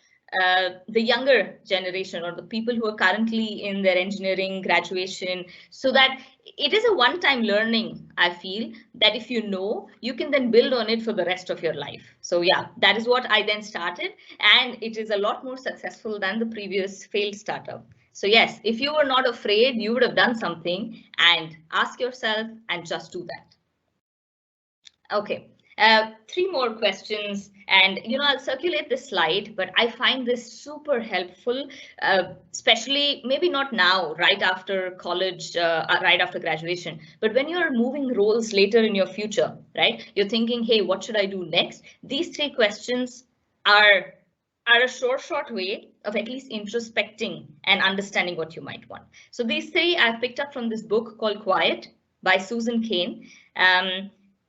E: the younger generation, or the people who are currently in their engineering graduation, so that it is a one-time learning. I feel that if you know, you can then build on it for the rest of your life. So yeah, that is what I then started, and it is a lot more successful than the previous failed startup. So yes, if you were not afraid, you would have done something, and ask yourself and just do that. Okay, 3 more questions, and I'll circulate this slide, but I find this super helpful, especially maybe not now, right after college, right after graduation, but when you're moving roles later in your future, right? You're thinking, hey, what should I do next? These 3 questions are a short way of at least introspecting and understanding what you might want. So these 3 I've picked up from this book called Quiet by Susan Cain.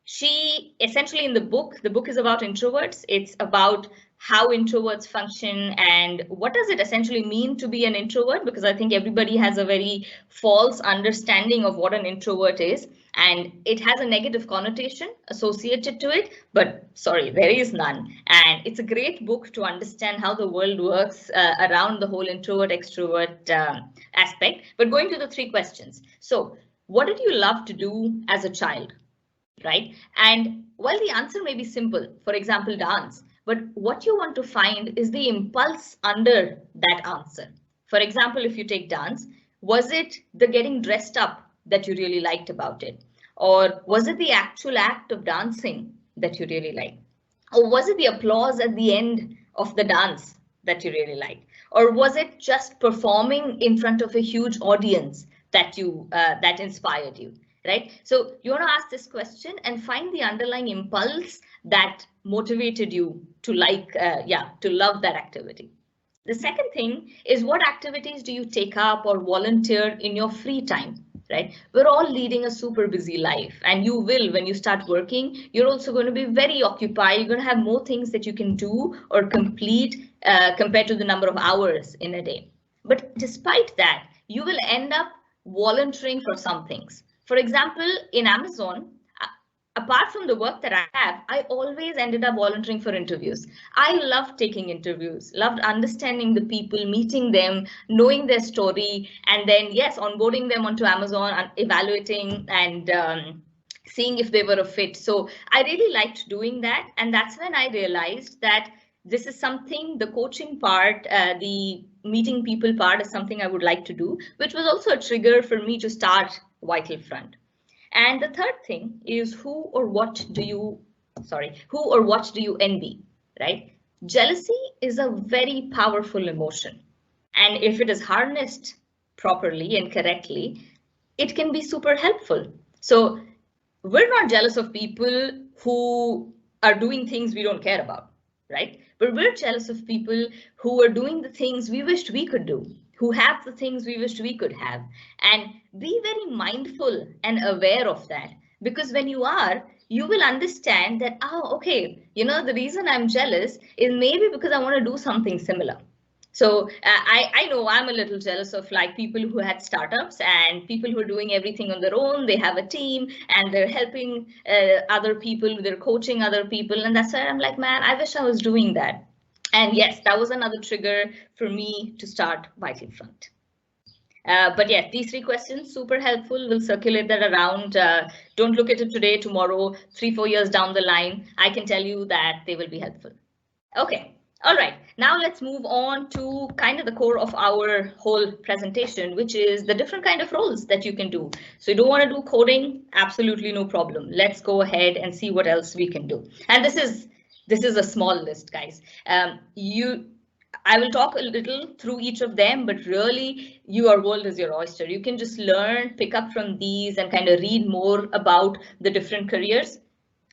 E: She essentially, in the book is about introverts. It's about how introverts function and what does it essentially mean to be an introvert, because I think everybody has a very false understanding of what an introvert is, and it has a negative connotation associated to it, but sorry, there is none. And it's a great book to understand how the world works around the whole introvert extrovert aspect. But going to the 3 questions. So what did you love to do as a child? Right? And while the answer may be simple, for example, dance, but what you want to find is the impulse under that answer. For example, if you take dance, was it the getting dressed up that you really liked about it? Or was it the actual act of dancing that you really liked? Or was it the applause at the end of the dance that you really liked? Or was it just performing in front of a huge audience that that inspired you? Right? So you want to ask this question and find the underlying impulse that motivated you to to love that activity. The second thing is, what activities do you take up or volunteer in your free time? Right? We're all leading a super busy life, and you will, when you start working, you're also going to be very occupied. You're going to have more things that you can do or complete compared to the number of hours in a day. But despite that, you will end up volunteering for some things. For example, in Amazon, apart from the work that I have, I always ended up volunteering for interviews. I loved taking interviews, loved understanding the people, meeting them, knowing their story, and then, yes, onboarding them onto Amazon, evaluating and seeing if they were a fit. So I really liked doing that. And that's when I realized that this is something, the coaching part, the meeting people part is something I would like to do, which was also a trigger for me to start Vital Front. And the third thing is, who or what do you envy, right? Jealousy is a very powerful emotion. And if it is harnessed properly and correctly, it can be super helpful. So we're not jealous of people who are doing things we don't care about, right? But we're jealous of people who are doing the things we wished we could do, who have the things we wished we could have. And be very mindful and aware of that, because when you are, you will understand that, oh, okay, the reason I'm jealous is maybe because I want to do something similar. So I know I'm a little jealous of like people who had startups and people who are doing everything on their own. They have a team and they're helping other people, they're coaching other people. And that's why I'm like, man, I wish I was doing that. And yes, that was another trigger for me to start Vital Front. But yeah, these 3 questions, super helpful. We'll circulate that around. Don't look at it today, tomorrow, 3-4 years down the line. I can tell you that they will be helpful. Okay. All right, now let's move on to kind of the core of our whole presentation, which is the different kind of roles that you can do. So you don't want to do coding? Absolutely no problem. Let's go ahead and see what else we can do. And this is a small list, guys. I will talk a little through each of them, but really your world is your oyster. You can just learn, pick up from these and kind of read more about the different careers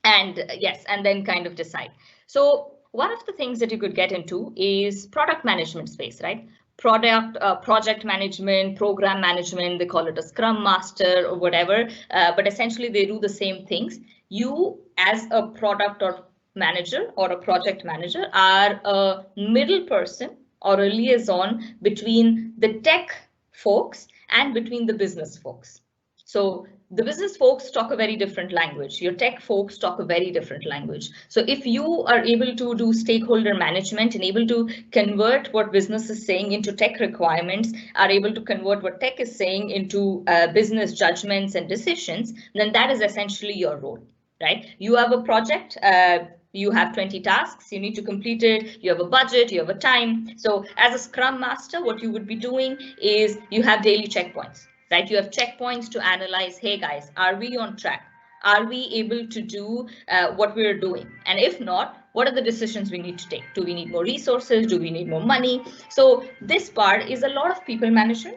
E: and yes, and then kind of decide. So one of the things that you could get into is product management space, right? Project management, program management, they call it a scrum master or whatever, but essentially they do the same things. You as a product or manager or a project manager are a middle person or a liaison between the tech folks and between the business folks. So the business folks talk a very different language. Your tech folks talk a very different language. So if you are able to do stakeholder management and able to convert what business is saying into tech requirements, are able to convert what tech is saying into business judgments and decisions, then that is essentially your role, right? You have a project. You have 20 tasks, you need to complete it, you have a budget, you have a time. So as a Scrum Master, what you would be doing is you have daily checkpoints, right? You have checkpoints to analyze, hey guys, are we on track? Are we able to do what we're doing? And if not, what are the decisions we need to take? Do we need more resources? Do we need more money? So this part is a lot of people management.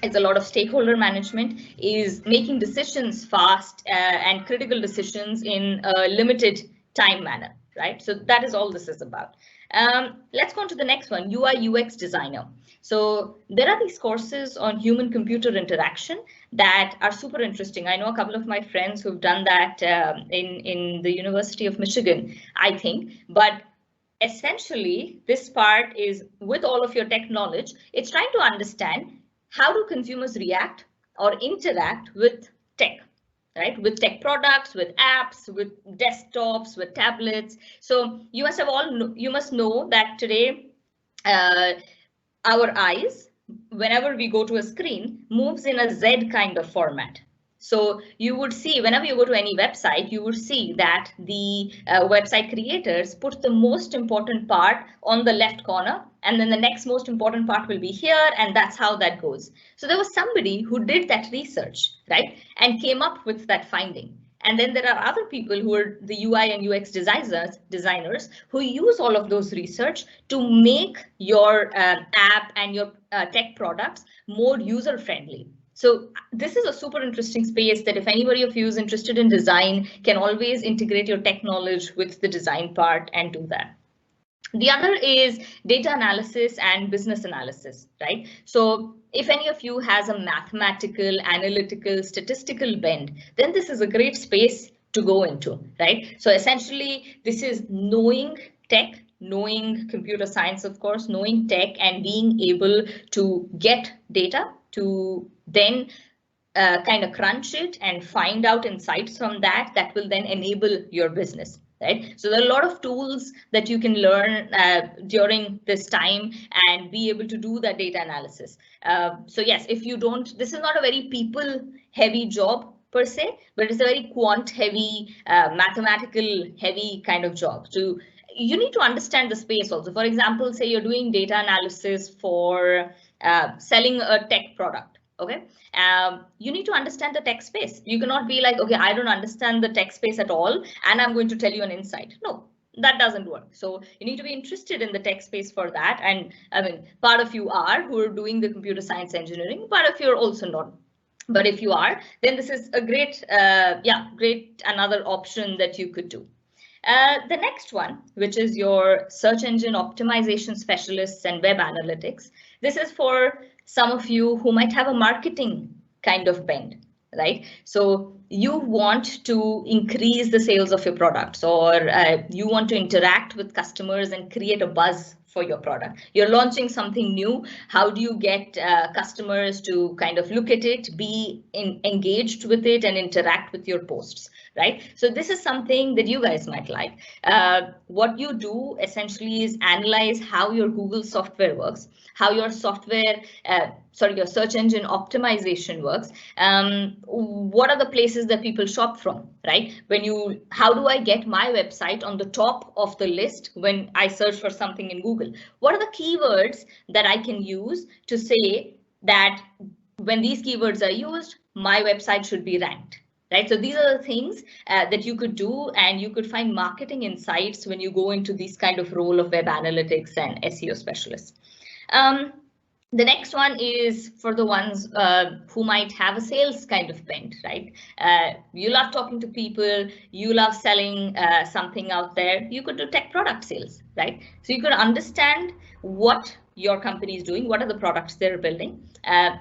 E: It's a lot of stakeholder management, is making decisions fast and critical decisions in a limited time manner, right? So that is all this is about. Let's go on to the next one, UI UX designer. So there are these courses on human computer interaction that are super interesting. I know a couple of my friends who've done that in the University of Michigan, I think, but essentially this part is with all of your tech knowledge, it's trying to understand how do consumers react or interact with tech, right? With tech products, with apps, with desktops, with tablets. So you must know that today our eyes, whenever we go to a screen, moves in a Z kind of format. So you would see whenever you go to any website, you would see that the website creators put the most important part on the left corner, and then the next most important part will be here, and that's how that goes. So there was somebody who did that research, right, and came up with that finding. And then there are other people who are the UI and UX designers who use all of those research to make your app and your tech products more user-friendly. So this is a super interesting space that if anybody of you is interested in design, can always integrate your tech knowledge with the design part and do that. The other is data analysis and business analysis, right? So if any of you has a mathematical, analytical, statistical bend, then this is a great space to go into, right? So essentially, this is knowing tech, knowing computer science, of course, knowing tech and being able to get data to then kind of crunch it and find out insights from that will then enable your business. Right? So there are a lot of tools that you can learn during this time and be able to do that data analysis. So yes, if you don't, this is not a very people heavy job per se, but it's a very quant heavy, mathematical heavy kind of job. So you need to understand the space also. For example, say you're doing data analysis for selling a tech product. Okay, you need to understand the tech space. You cannot be like, okay, I don't understand the tech space at all, and I'm going to tell you an insight. No, that doesn't work. So you need to be interested in the tech space for that. And I mean, part of you are who are doing the computer science engineering, part of you are also not. But if you are, then this is a great, great another option that you could do. The next one, which is your search engine optimization specialists and web analytics. This is for some of you who might have a marketing kind of bend, right? So you want to increase the sales of your products, or you want to interact with customers and create a buzz for your product. You're launching something new. How do you get customers to kind of look at it, be engaged with it and interact with your posts, right? So this is something that you guys might like. What you do essentially is analyze how your Google software works, how your software, your search engine optimization works. What are the places that people shop from, right? How do I get my website on the top of the list when I search for something in Google? What are the keywords that I can use to say that when these keywords are used, my website should be ranked? Right, so these are the things that you could do, and you could find marketing insights when you go into these kind of role of web analytics and SEO specialists. The next one is for the ones who might have a sales kind of bent, right? You love talking to people, you love selling something out there. You could do tech product sales, right? So you could understand what your company is doing, what are the products they're building.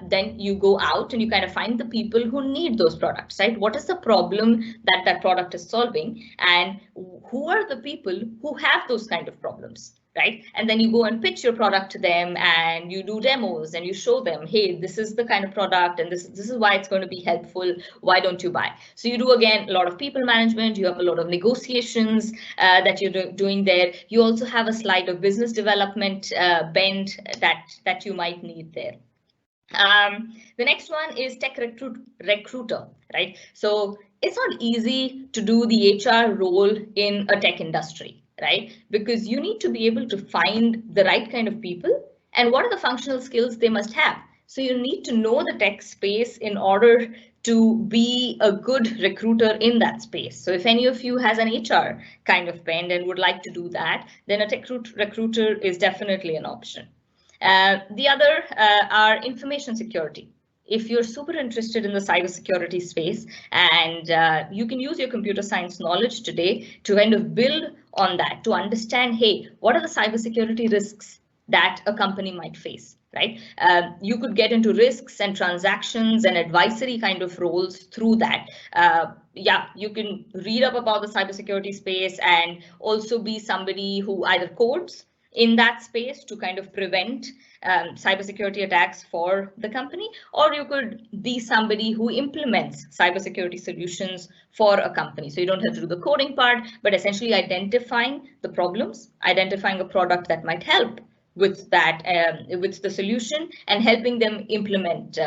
E: Then you go out and you kind of find the people who need those products, right? What is the problem that that product is solving, and who are the people who have those kind of problems? Right? And then you go and pitch your product to them, and you do demos and you show them, hey, this is the kind of product and this is why it's going to be helpful. Why don't you buy? So you do, again, a lot of people management. You have a lot of negotiations that you're doing there. You also have a slide of business development bent that you might need there. The next one is tech recruiter, right? So it's not easy to do the HR role in a tech industry, right? Because you need to be able to find the right kind of people and what are the functional skills they must have. So you need to know the tech space in order to be a good recruiter in that space. So if any of you has an HR kind of bent and would like to do that, then a tech recruiter is definitely an option. The other are information security. If you're super interested in the cybersecurity space, and you can use your computer science knowledge today to kind of build on that, to understand, hey, what are the cybersecurity risks that a company might face, right? You could get into risks and transactions and advisory kind of roles through that. Yeah, you can read up about the cybersecurity space and also be somebody who either codes in that space to kind of prevent cybersecurity attacks for the company, or you could be somebody who implements cybersecurity solutions for a company. So you don't have to do the coding part, but essentially identifying the problems, identifying a product that might help with that, with the solution, and helping them implement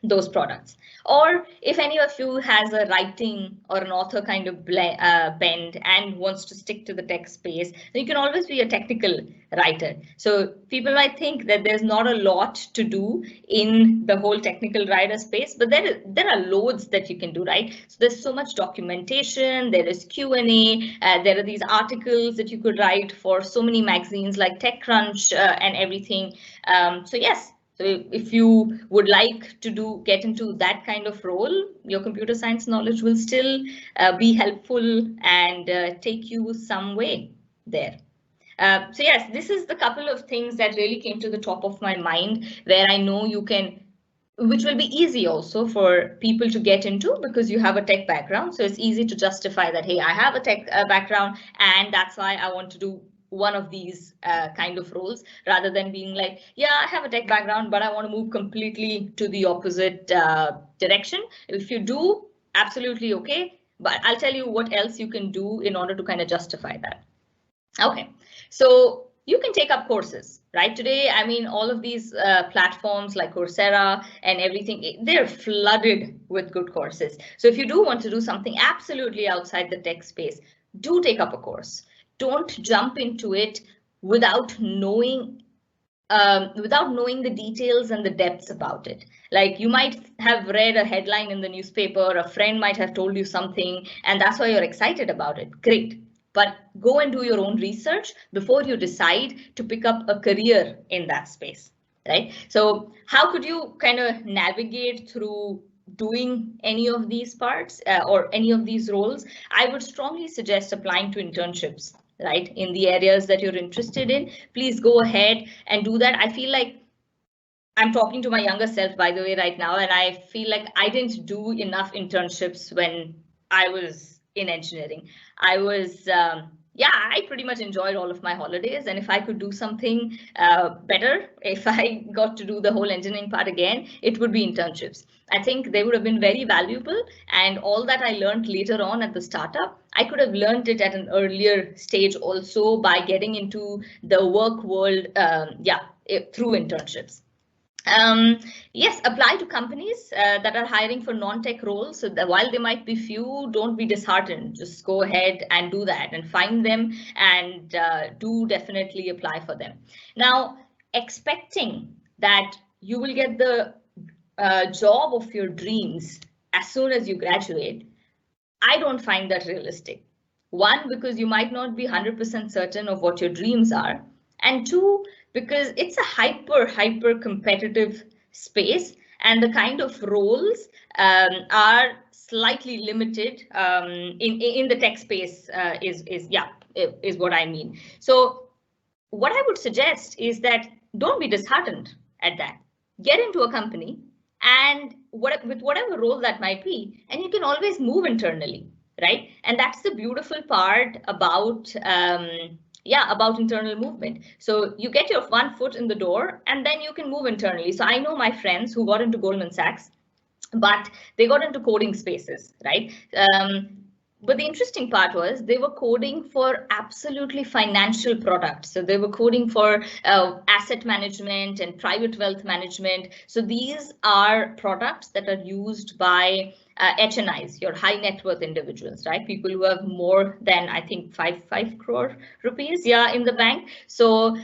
E: those products. Or if any of you has a writing or an author kind of bend and wants to stick to the tech space, then you can always be a technical writer. So people might think that there's not a lot to do in the whole technical writer space, but there are loads that you can do, right? So there's so much documentation, there is Q&A, there are these articles that you could write for so many magazines like TechCrunch and everything. So yes. So if you would like to get into that kind of role, your computer science knowledge will still be helpful and take you some way there. So yes, this is the couple of things that really came to the top of my mind, where I know you can, which will be easy also for people to get into because you have a tech background. So it's easy to justify that, hey, I have a tech background and that's why I want to do one of these kind of roles, rather than being like, yeah, I have a tech background, but I want to move completely to the opposite direction. If you do, absolutely okay. But I'll tell you what else you can do in order to kind of justify that. Okay, so you can take up courses, right? Today, I mean, all of these platforms like Coursera and everything, they're flooded with good courses. So if you do want to do something absolutely outside the tech space, do take up a course. Don't jump into it without knowing the details and the depths about it. Like you might have read a headline in the newspaper, a friend might have told you something, and that's why you're excited about it. Great. But go and do your own research before you decide to pick up a career in that space, right? So how could you kind of navigate through doing any of these parts or any of these roles? I would strongly suggest applying to internships, right? In the areas that you're interested in. Please go ahead and do that. I feel like I'm talking to my younger self, by the way, right now, and I feel like I didn't do enough internships when I was in engineering. I was, yeah, I pretty much enjoyed all of my holidays. And if I could do something better, if I got to do the whole engineering part again, it would be internships. I think they would have been very valuable. And all that I learned later on at the startup, I could have learned it at an earlier stage also by getting into the work world, through internships. Yes, apply to companies that are hiring for non-tech roles. So that while they might be few, don't be disheartened. Just go ahead and do that and find them, and do definitely apply for them. Now, expecting that you will get the job of your dreams as soon as you graduate, I don't find that realistic. One, because you might not be 100% certain of what your dreams are. And two, because it's a hyper competitive space, and the kind of roles are slightly limited in the tech space is what I mean. So what I would suggest is that don't be disheartened at that. Get into a company, and with whatever role that might be, and you can always move internally, right? And that's the beautiful part about about internal movement. So you get your one foot in the door, and then you can move internally. So I know my friends who got into Goldman Sachs, but they got into coding spaces, right? But the interesting part was they were coding for absolutely financial products. So they were coding for asset management and private wealth management. So these are products that are used by HNIs, your high net worth individuals, right? People who have more than, I think, 5 crore rupees, in the bank. So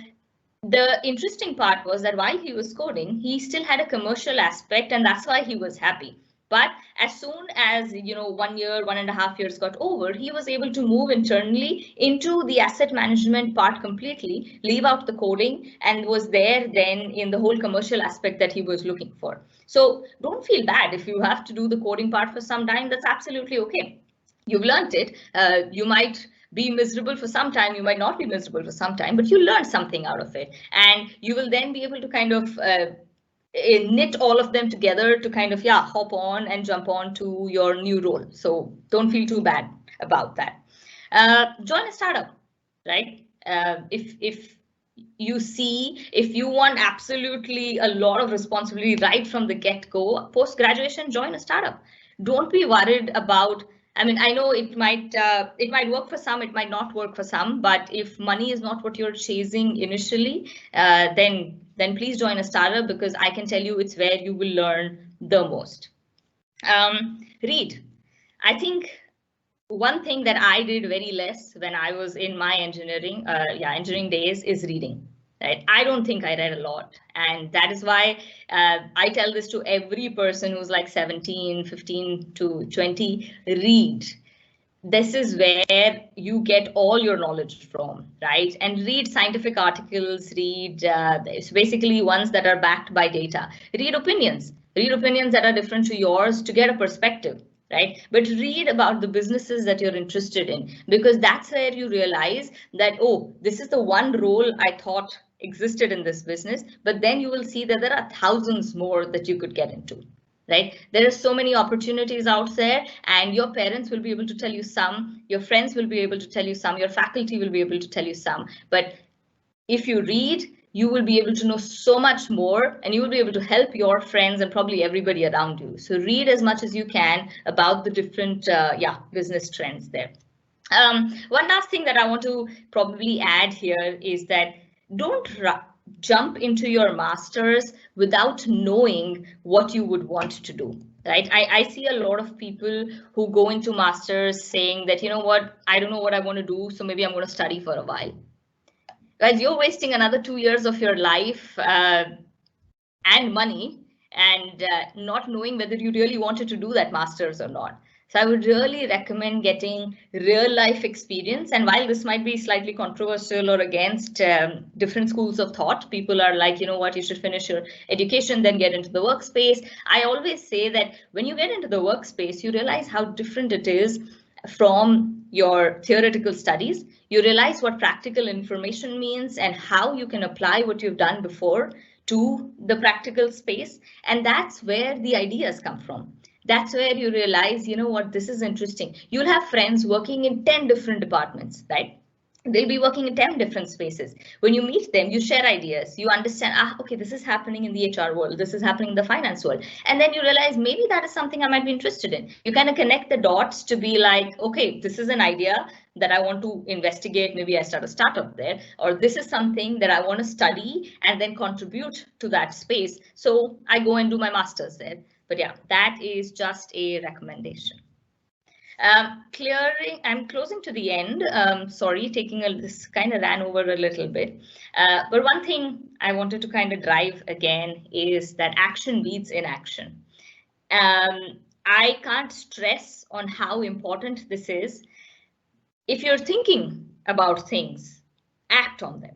E: the interesting part was that while he was coding, he still had a commercial aspect, and that's why he was happy. But as soon as 1 year, 1.5 years got over, he was able to move internally into the asset management part completely, leave out the coding, and was there then in the whole commercial aspect that he was looking for. So don't feel bad if you have to do the coding part for some time. That's absolutely okay. You've learned it. You might be miserable for some time, you might not be miserable for some time, but you learn something out of it, and you will then be able to kind of knit all of them together to kind of hop on and jump on to your new role. So don't feel too bad about that. Join a startup, right? If you want absolutely a lot of responsibility right from the get-go, post-graduation, join a startup. Don't be worried about, I mean, I know it might work for some, it might not work for some, but if money is not what you're chasing initially, then please join a startup, because I can tell you it's where you will learn the most. Read. I think one thing that I did very less when I was in my engineering days is reading. Right? I don't think I read a lot, and that is why I tell this to every person who's like 17, 15 to 20, read. This is where you get all your knowledge from, right? And read scientific articles, read basically ones that are backed by data. Read opinions that are different to yours to get a perspective, right? But read about the businesses that you're interested in, because that's where you realize that, oh, this is the one role I thought existed in this business, but then you will see that there are thousands more that you could get into, right? There are so many opportunities out there, and your parents will be able to tell you some, your friends will be able to tell you some, your faculty will be able to tell you some, but if you read, you will be able to know so much more, and you will be able to help your friends and probably everybody around you. So read as much as you can about the different business trends there. One last thing that I want to probably add here is that don't jump into your master's without knowing what you would want to do. Right? I see a lot of people who go into masters saying that, you know what, I don't know what I want to do, so maybe I'm going to study for a while. Guys, you're wasting another 2 years of your life and money, and not knowing whether you really wanted to do that master's or not. So I would really recommend getting real life experience. And while this might be slightly controversial or against different schools of thought, people are like, you know what, you should finish your education, then get into the workspace. I always say that when you get into the workspace, you realize how different it is from your theoretical studies. You realize what practical information means and how you can apply what you've done before to the practical space. And that's where the ideas come from. That's where you realize, you know what, this is interesting. You'll have friends working in 10 different departments, right? They'll be working in 10 different spaces. When you meet them, you share ideas, you understand, okay, this is happening in the HR world, this is happening in the finance world. And then you realize maybe that is something I might be interested in. You kind of connect the dots to be like, okay, this is an idea that I want to investigate. Maybe I start a startup there, or this is something that I want to study and then contribute to that space. So I go and do my master's there. But yeah, that is just a recommendation. I'm closing to the end. Sorry, this kind of ran over a little bit. But one thing I wanted to kind of drive again is that action beats inaction. I can't stress on how important this is. If you're thinking about things, act on them.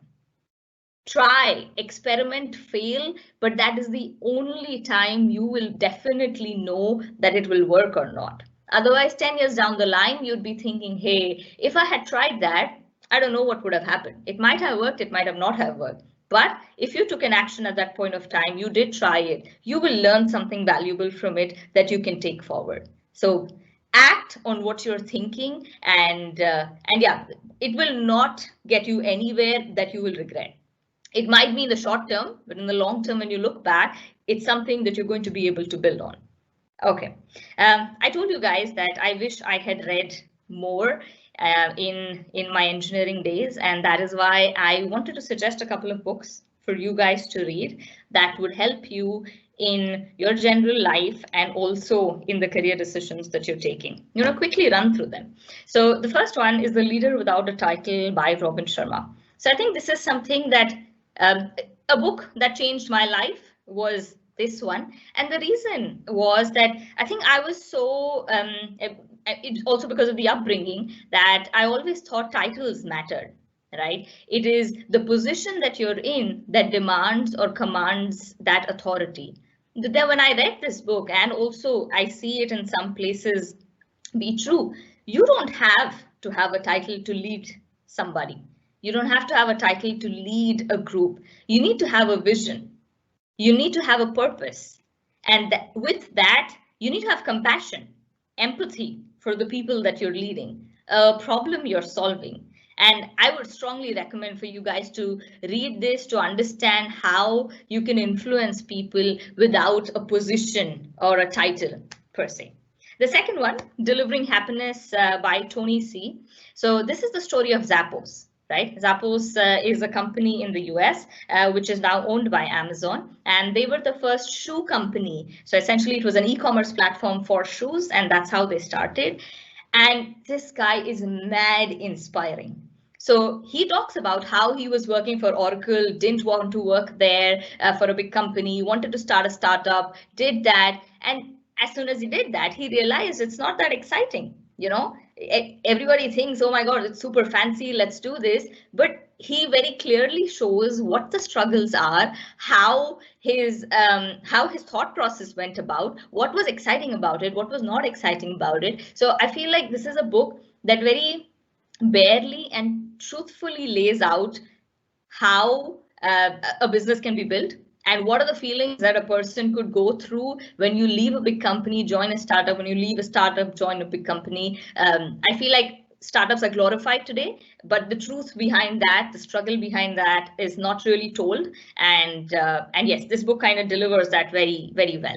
E: Try, experiment, fail, but that is the only time you will definitely know that it will work or not. Otherwise, 10 years down the line, you'd be thinking, hey, if I had tried that, I don't know what would have happened. It might have worked, it might have not have worked. But if you took an action at that point of time, you did try it, you will learn something valuable from it that you can take forward. So act on what you're thinking, and yeah, it will not get you anywhere that you will regret. It might be in the short term, but in the long term, when you look back, it's something that you're going to be able to build on. Okay, I told you guys that I wish I had read more in my engineering days, and that is why I wanted to suggest a couple of books for you guys to read that would help you in your general life and also in the career decisions that you're taking. Quickly run through them. So the first one is The Leader Without a Title by Robin Sharma. So I think this is something that a book that changed my life was this one. And the reason was that I think I was so, it's also because of the upbringing, that I always thought titles mattered, right? It is the position that you're in that demands or commands that authority. Then when I read this book, and also I see it in some places be true, you don't have to have a title to lead somebody. You don't have to have a title to lead a group. You need to have a vision. You need to have a purpose. And with that, you need to have compassion, empathy for the people that you're leading, a problem you're solving. And I would strongly recommend for you guys to read this to understand how you can influence people without a position or a title per se. The second one, Delivering Happiness by Tony C. So this is the story of Zappos. Right? Zappos is a company in the US, which is now owned by Amazon, and they were the first shoe company. So essentially it was an e-commerce platform for shoes, and that's how they started. And this guy is mad inspiring. So he talks about how he was working for Oracle, didn't want to work there for a big company, wanted to start a startup, did that. And as soon as he did that, he realized it's not that exciting. Everybody thinks, oh my God, it's super fancy, let's do this. But he very clearly shows what the struggles are, how his thought process went about, what was exciting about it, what was not exciting about it. So I feel like this is a book that very barely and truthfully lays out how a business can be built, and what are the feelings that a person could go through when you leave a big company, join a startup, when you leave a startup, join a big company. I feel like startups are glorified today, but the truth behind that, the struggle behind that is not really told. And yes, this book kind of delivers that very, very well.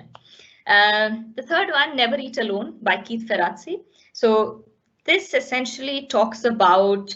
E: The third one, Never Eat Alone by Keith Ferrazzi. So this essentially talks about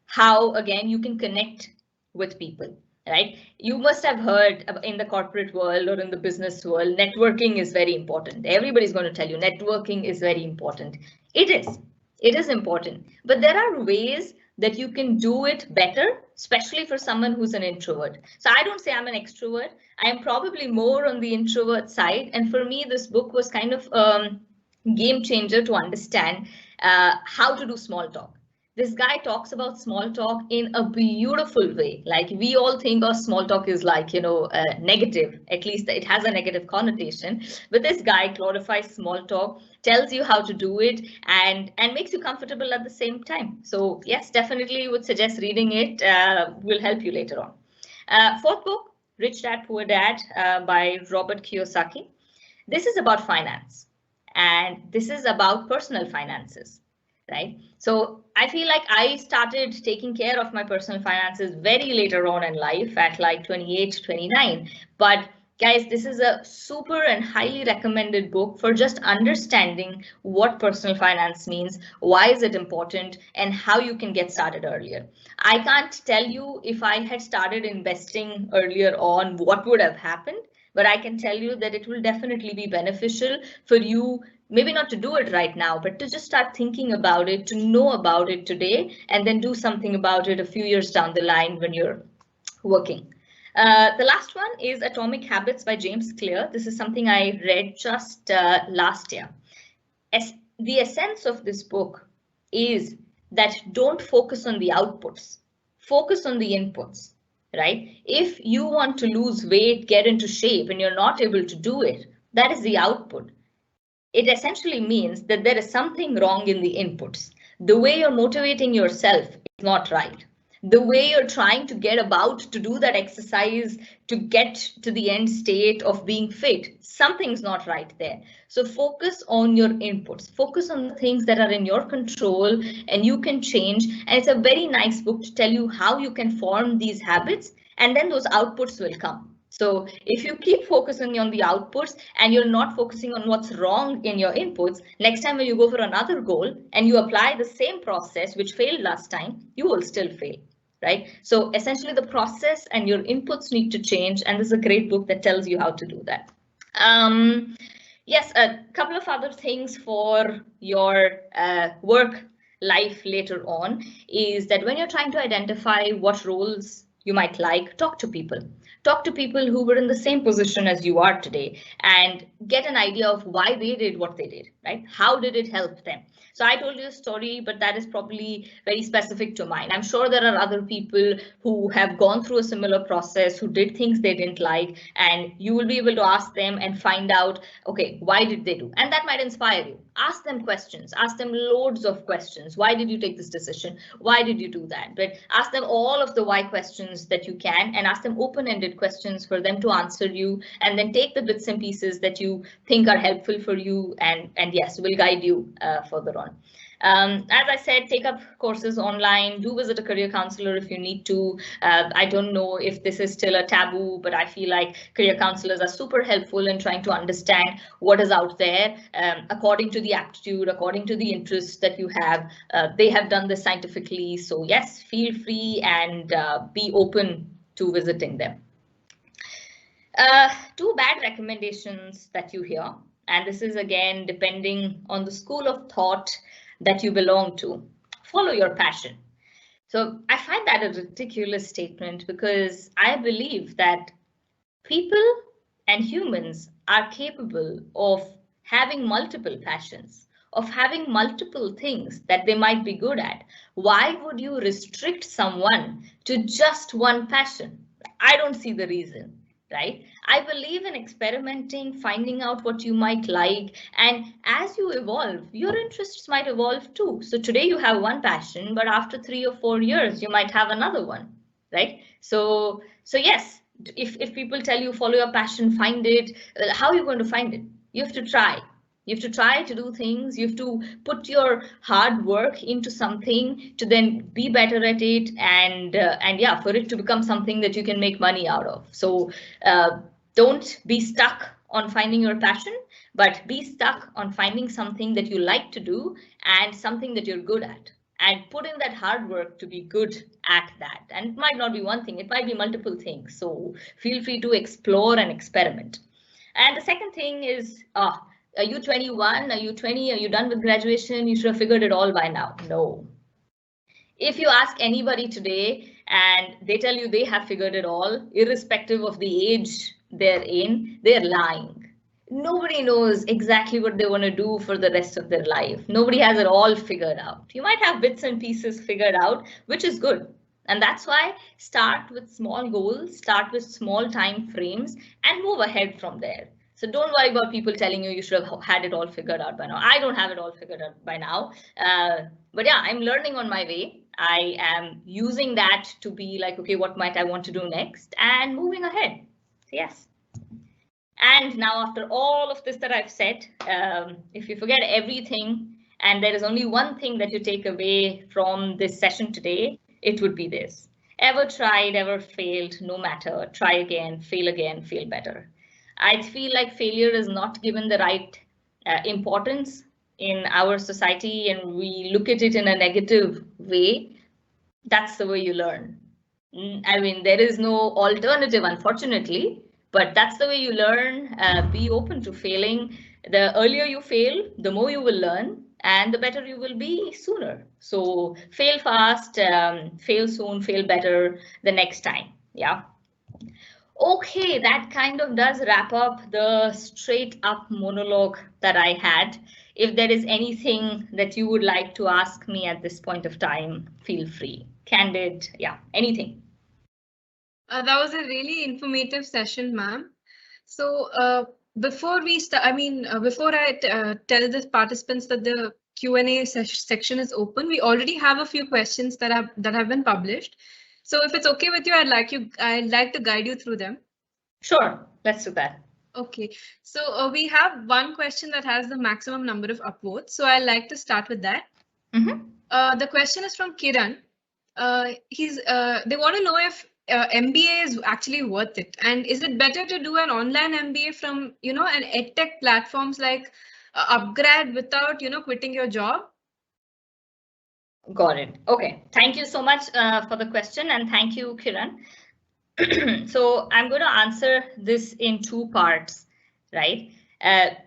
E: how, again, you can connect with people, right? You must have heard in the corporate world or in the business world, networking is very important. Everybody's going to tell you networking is very important. It is important, but there are ways that you can do it better, especially for someone who's an introvert. So I don't say I'm an extrovert. I am probably more on the introvert side. And for me, this book was kind of game changer to understand how to do small talk. This guy talks about small talk in a beautiful way. Like, we all think of small talk is like, negative, at least it has a negative connotation. But this guy glorifies small talk, tells you how to do it, and makes you comfortable at the same time. So yes, definitely would suggest reading it. Will help you later on. Fourth book, Rich Dad, Poor Dad by Robert Kiyosaki. This is about finance, and this is about personal finances. right? So I feel like I started taking care of my personal finances very later on in life at like 28, 29. But guys, this is a super and highly recommended book for just understanding what personal finance means, why is it important, and how you can get started earlier. I can't tell you if I had started investing earlier on, what would have happened, but I can tell you that it will definitely be beneficial for you, maybe not to do it right now, but to just start thinking about it, to know about it today, and then do something about it a few years down the line when you're working. The last one is Atomic Habits by James Clear. This is something I read just last year. The essence of this book is that don't focus on the outputs, focus on the inputs, right? If you want to lose weight, get into shape, and you're not able to do it, that is the output. It essentially means that there is something wrong in the inputs. The way you're motivating yourself is not right. The way you're trying to get about to do that exercise to get to the end state of being fit, something's not right there. So focus on your inputs, focus on the things that are in your control and you can change. And it's a very nice book to tell you how you can form these habits, and then those outputs will come. So if you keep focusing on the outputs and you're not focusing on what's wrong in your inputs, next time when you go for another goal and you apply the same process which failed last time, you will still fail, right? So essentially the process and your inputs need to change, and this is a great book that tells you how to do that. Yes, a couple of other things for your work life later on is that when you're trying to identify what roles you might like, talk to people. Talk to people who were in the same position as you are today and get an idea of why they did what they did, right? How did it help them? So I told you a story, but that is probably very specific to mine. I'm sure there are other people who have gone through a similar process, who did things they didn't like, and you will be able to ask them and find out, okay, why did they do? And that might inspire you. Ask them questions, ask them loads of questions. Why did you take this decision? Why did you do that? But ask them all of the why questions that you can, and ask them open-ended questions for them to answer you, and then take the bits and pieces that you think are helpful for you and yes, will guide you further on. As I said, take up courses online, do visit a career counselor if you need to. I don't know if this is still a taboo, but I feel like career counselors are super helpful in trying to understand what is out there according to the aptitude, according to the interests that you have. They have done this scientifically. So yes, feel free and be open to visiting them. Two bad recommendations that you hear, and this is again depending on the school of thought that you belong to. Follow your passion. So I find that a ridiculous statement because I believe that people and humans are capable of having multiple passions, of having multiple things that they might be good at. Why would you restrict someone to just one passion? I don't see the reason. Right? I believe in experimenting, finding out what you might like, and as you evolve, your interests might evolve too. So today you have one passion, but after 3 or 4 years, you might have another one, right? So yes, if people tell you follow your passion, find it, how are you going to find it? You have to try. You have to try to do things. You have to put your hard work into something to then be better at it, and yeah, for it to become something that you can make money out of. So don't be stuck on finding your passion, but be stuck on finding something that you like to do and something that you're good at, and put in that hard work to be good at that. And it might not be one thing, it might be multiple things. So feel free to explore and experiment. And the second thing is, are you 21? Are you 20? Are you done with graduation? You should have figured it all by now. No. If you ask anybody today and they tell you they have figured it all, irrespective of the age they're in, they're lying. Nobody knows exactly what they want to do for the rest of their life. Nobody has it all figured out. You might have bits and pieces figured out, which is good. And that's why start with small goals, start with small time frames, and move ahead from there. So don't worry about people telling you you should have had it all figured out by now. I don't have it all figured out by now. But yeah, I'm learning on my way. I am using that to be like, okay, what might I want to do next? And moving ahead. So yes. And now after all of this that I've said, if you forget everything And there is only one thing that you take away from this session today. It would be this: ever tried, ever failed, no matter, try again, feel better. I feel like failure is not given the right importance in our society, and we look at it in a negative way. That's the way you learn. I mean, there is no alternative, unfortunately, but that's the way you learn. Be open to failing. The earlier you fail, the more you will learn, and the better you will be sooner. So fail fast, fail soon, fail better the next time. Yeah. Okay, that kind of does wrap up the straight up monologue that I had. If there is anything that you would like to ask me at this point of time, feel free. Candid, yeah, anything.
A: That was a really informative session, ma'am. So before we start, before I tell the participants that the Q&A section is open, we already have a few questions that have been published. So if it's okay with you, I'd like to guide you through them.
E: Sure, let's do that.
A: Okay, so we have one question that has the maximum number of upvotes. So I'd like to start with that. The question is from Kiran. They want to know if MBA is actually worth it, and is it better to do an online MBA from an edtech platforms like Upgrad without quitting your job?
E: Got it. Okay, thank you so much for the question, and thank you, Kiran. So I'm going to answer this in two parts, right?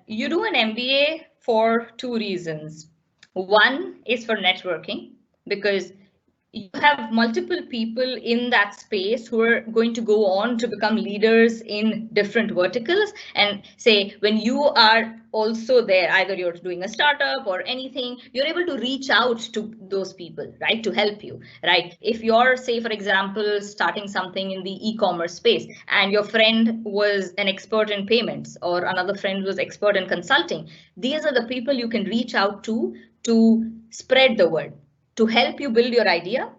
E: You do an MBA for two reasons. One is for networking, because you have multiple people in that space who are going to go on to become leaders in different verticals. And say, when you are also there, either you're doing a startup or anything, you're able to reach out to those people, right, to help you, right? If you're, say, for example, starting something in the e-commerce space and your friend was an expert in payments or another friend was expert in consulting, these are the people you can reach out to spread the word, to help you build your idea,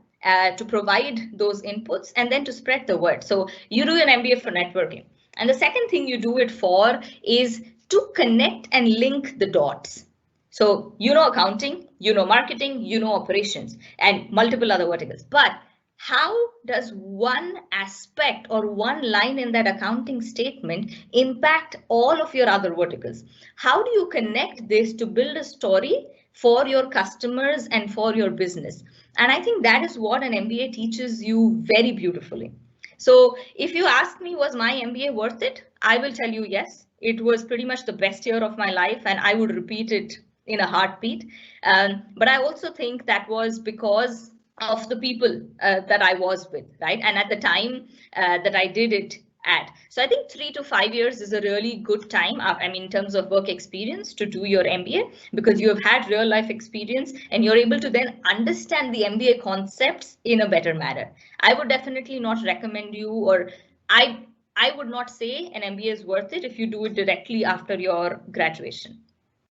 E: to provide those inputs, and then to spread the word. So you do an MBA for networking. And the second thing you do it for is to connect and link the dots. So accounting, marketing, operations, and multiple other verticals. But how does one aspect or one line in that accounting statement impact all of your other verticals? How do you connect this to build a story for your customers and for your business? And I think that is what an MBA teaches you very beautifully. So if you ask me, was my MBA worth it? I will tell you yes. It was pretty much the best year of my life, and I would repeat it in a heartbeat. But I also think that was because of the people that I was with, right? And at the time that I did it at. So I think 3 to 5 years is a really good time, in terms of work experience, to do your MBA, because you have had real life experience and you're able to then understand the MBA concepts in a better manner. I would definitely not recommend you, or I would not say an MBA is worth it if you do it directly after your graduation.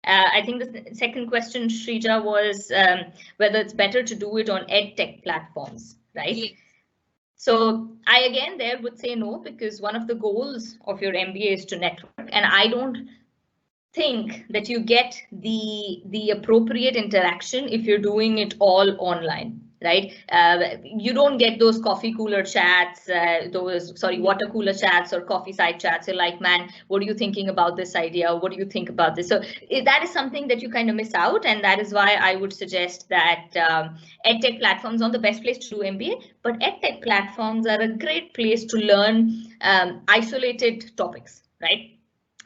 E: I think the second question, Shrija, was whether it's better to do it on edtech platforms, right?
A: Yes.
E: So I again there would say no, because one of the goals of your MBA is to network, and I don't think that you get the appropriate interaction if you're doing it all online, right? You don't get those coffee cooler chats, water cooler chats or coffee side chats. You're like, man, what are you thinking about this idea? What do you think about this? So that is something that you kind of miss out, and that is why I would suggest that edtech platforms are the best place to do MBA, but edtech platforms are a great place to learn isolated topics, right?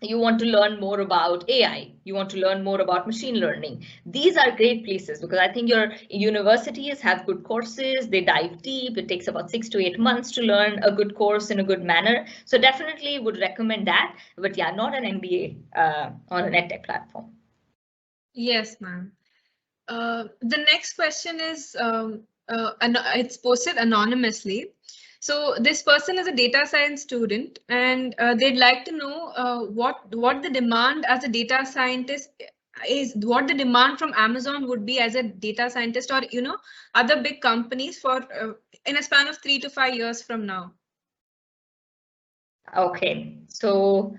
E: You want to learn more about AI, you want to learn more about machine learning. These are great places, because I think your universities have good courses, they dive deep. It takes about 6 to 8 months to learn a good course in a good manner. So definitely would recommend that, but yeah, not an MBA on an edtech platform.
A: Yes, ma'am. The next question is, it's posted anonymously. So this person is a data science student, and they'd like to know what the demand as a data scientist is, what the demand from Amazon would be as a data scientist, or other big companies for in a span of 3 to 5 years from now.
E: Okay, so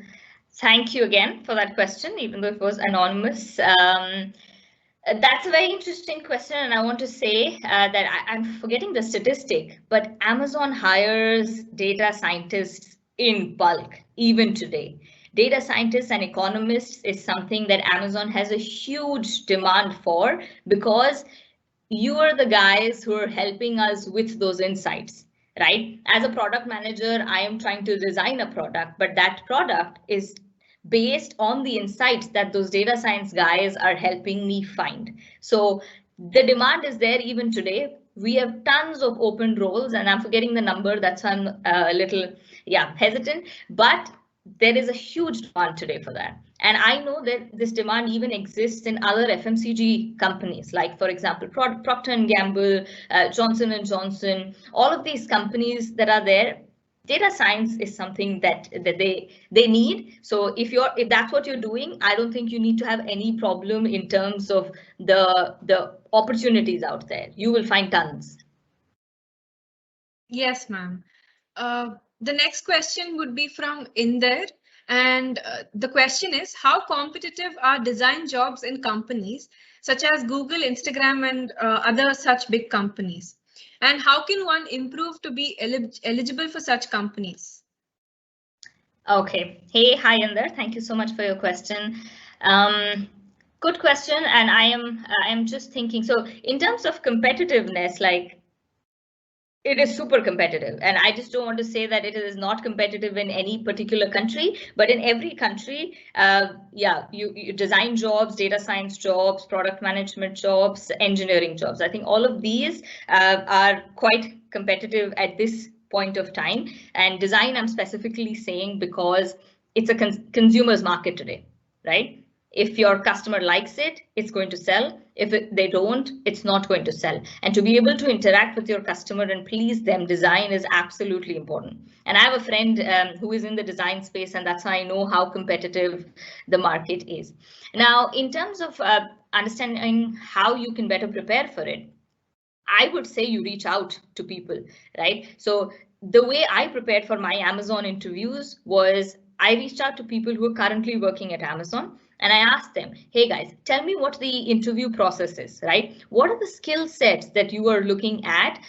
E: thank you again for that question, even though it was anonymous. That's a very interesting question, and I want to say that I'm forgetting the statistic, but Amazon hires data scientists in bulk, even today. Data scientists and economists is something that Amazon has a huge demand for because you are the guys who are helping us with those insights, right? As a product manager, I am trying to design a product, but that product is based on the insights that those data science guys are helping me find. So the demand is there even today. We have tons of open roles, and I'm forgetting the number. That's why I'm a little, hesitant. But there is a huge demand today for that. And I know that this demand even exists in other FMCG companies, like, for example, Procter & Gamble, Johnson & Johnson, all of these companies that are there. Data science is something that they need. So if that's what you're doing, I don't think you need to have any problem in terms of the opportunities out there. You will find tons.
A: Yes, ma'am. The next question would be from Inder. And the question is, how competitive are design jobs in companies such as Google, Instagram, and other such big companies? And how can one improve to be eligible for such companies?
E: Okay. Hey, hi, Inder. Thank you so much for your question. Good question. And I am just thinking, so in terms of competitiveness, like, it is super competitive, and I just don't want to say that it is not competitive in any particular country, but in every country, you design jobs, data science jobs, product management jobs, engineering jobs. I think all of these are quite competitive at this point of time. And design, I'm specifically saying because it's a consumer's market today, right? If your customer likes it, it's going to sell. If they don't, it's not going to sell. And to be able to interact with your customer and please them, design is absolutely important. And I have a friend who is in the design space, and that's how I know how competitive the market is. Now, in terms of understanding how you can better prepare for it, I would say you reach out to people, right? So the way I prepared for my Amazon interviews was I reached out to people who are currently working at Amazon. And I asked them, hey guys, tell me what the interview process is, right? What are the skill sets that you are looking at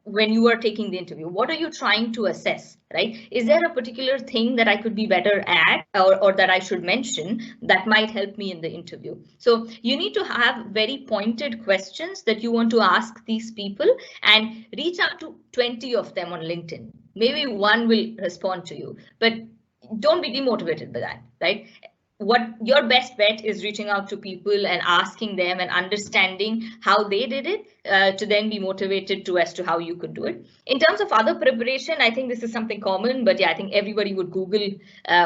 E: when you are taking the interview? What are you trying to assess, right? Is there a particular thing that I could be better at or that I should mention that might help me in the interview? So you need to have very pointed questions that you want to ask these people and reach out to 20 of them on LinkedIn. Maybe one will respond to you, but don't be demotivated by that, right? What your best bet is reaching out to people and asking them and understanding how they did it to then be motivated to as to how you could do it. In terms of other preparation, I think this is something common, but yeah, I think everybody would Google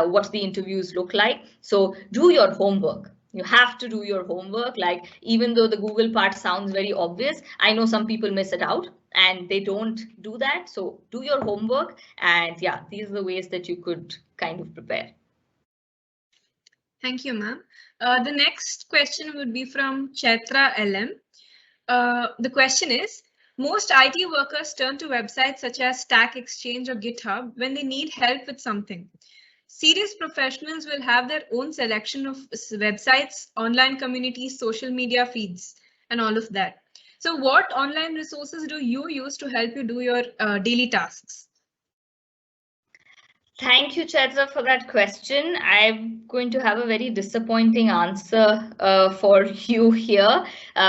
E: what the interviews look like. So do your homework. You have to do your homework. Like, even though the Google part sounds very obvious, I know some people miss it out and they don't do that. So do your homework. And yeah, these are the ways that you could kind of prepare.
A: Thank you, ma'am. The next question would be from Chaitra LM. The question is, most IT workers turn to websites such as Stack Exchange or GitHub when they need help with something. Serious professionals will have their own selection of websites, online communities, social media feeds, and all of that. So what online resources do you use to help you do your daily tasks?
E: Thank you, Chaitra, for that question. I'm going to have a very disappointing answer for you here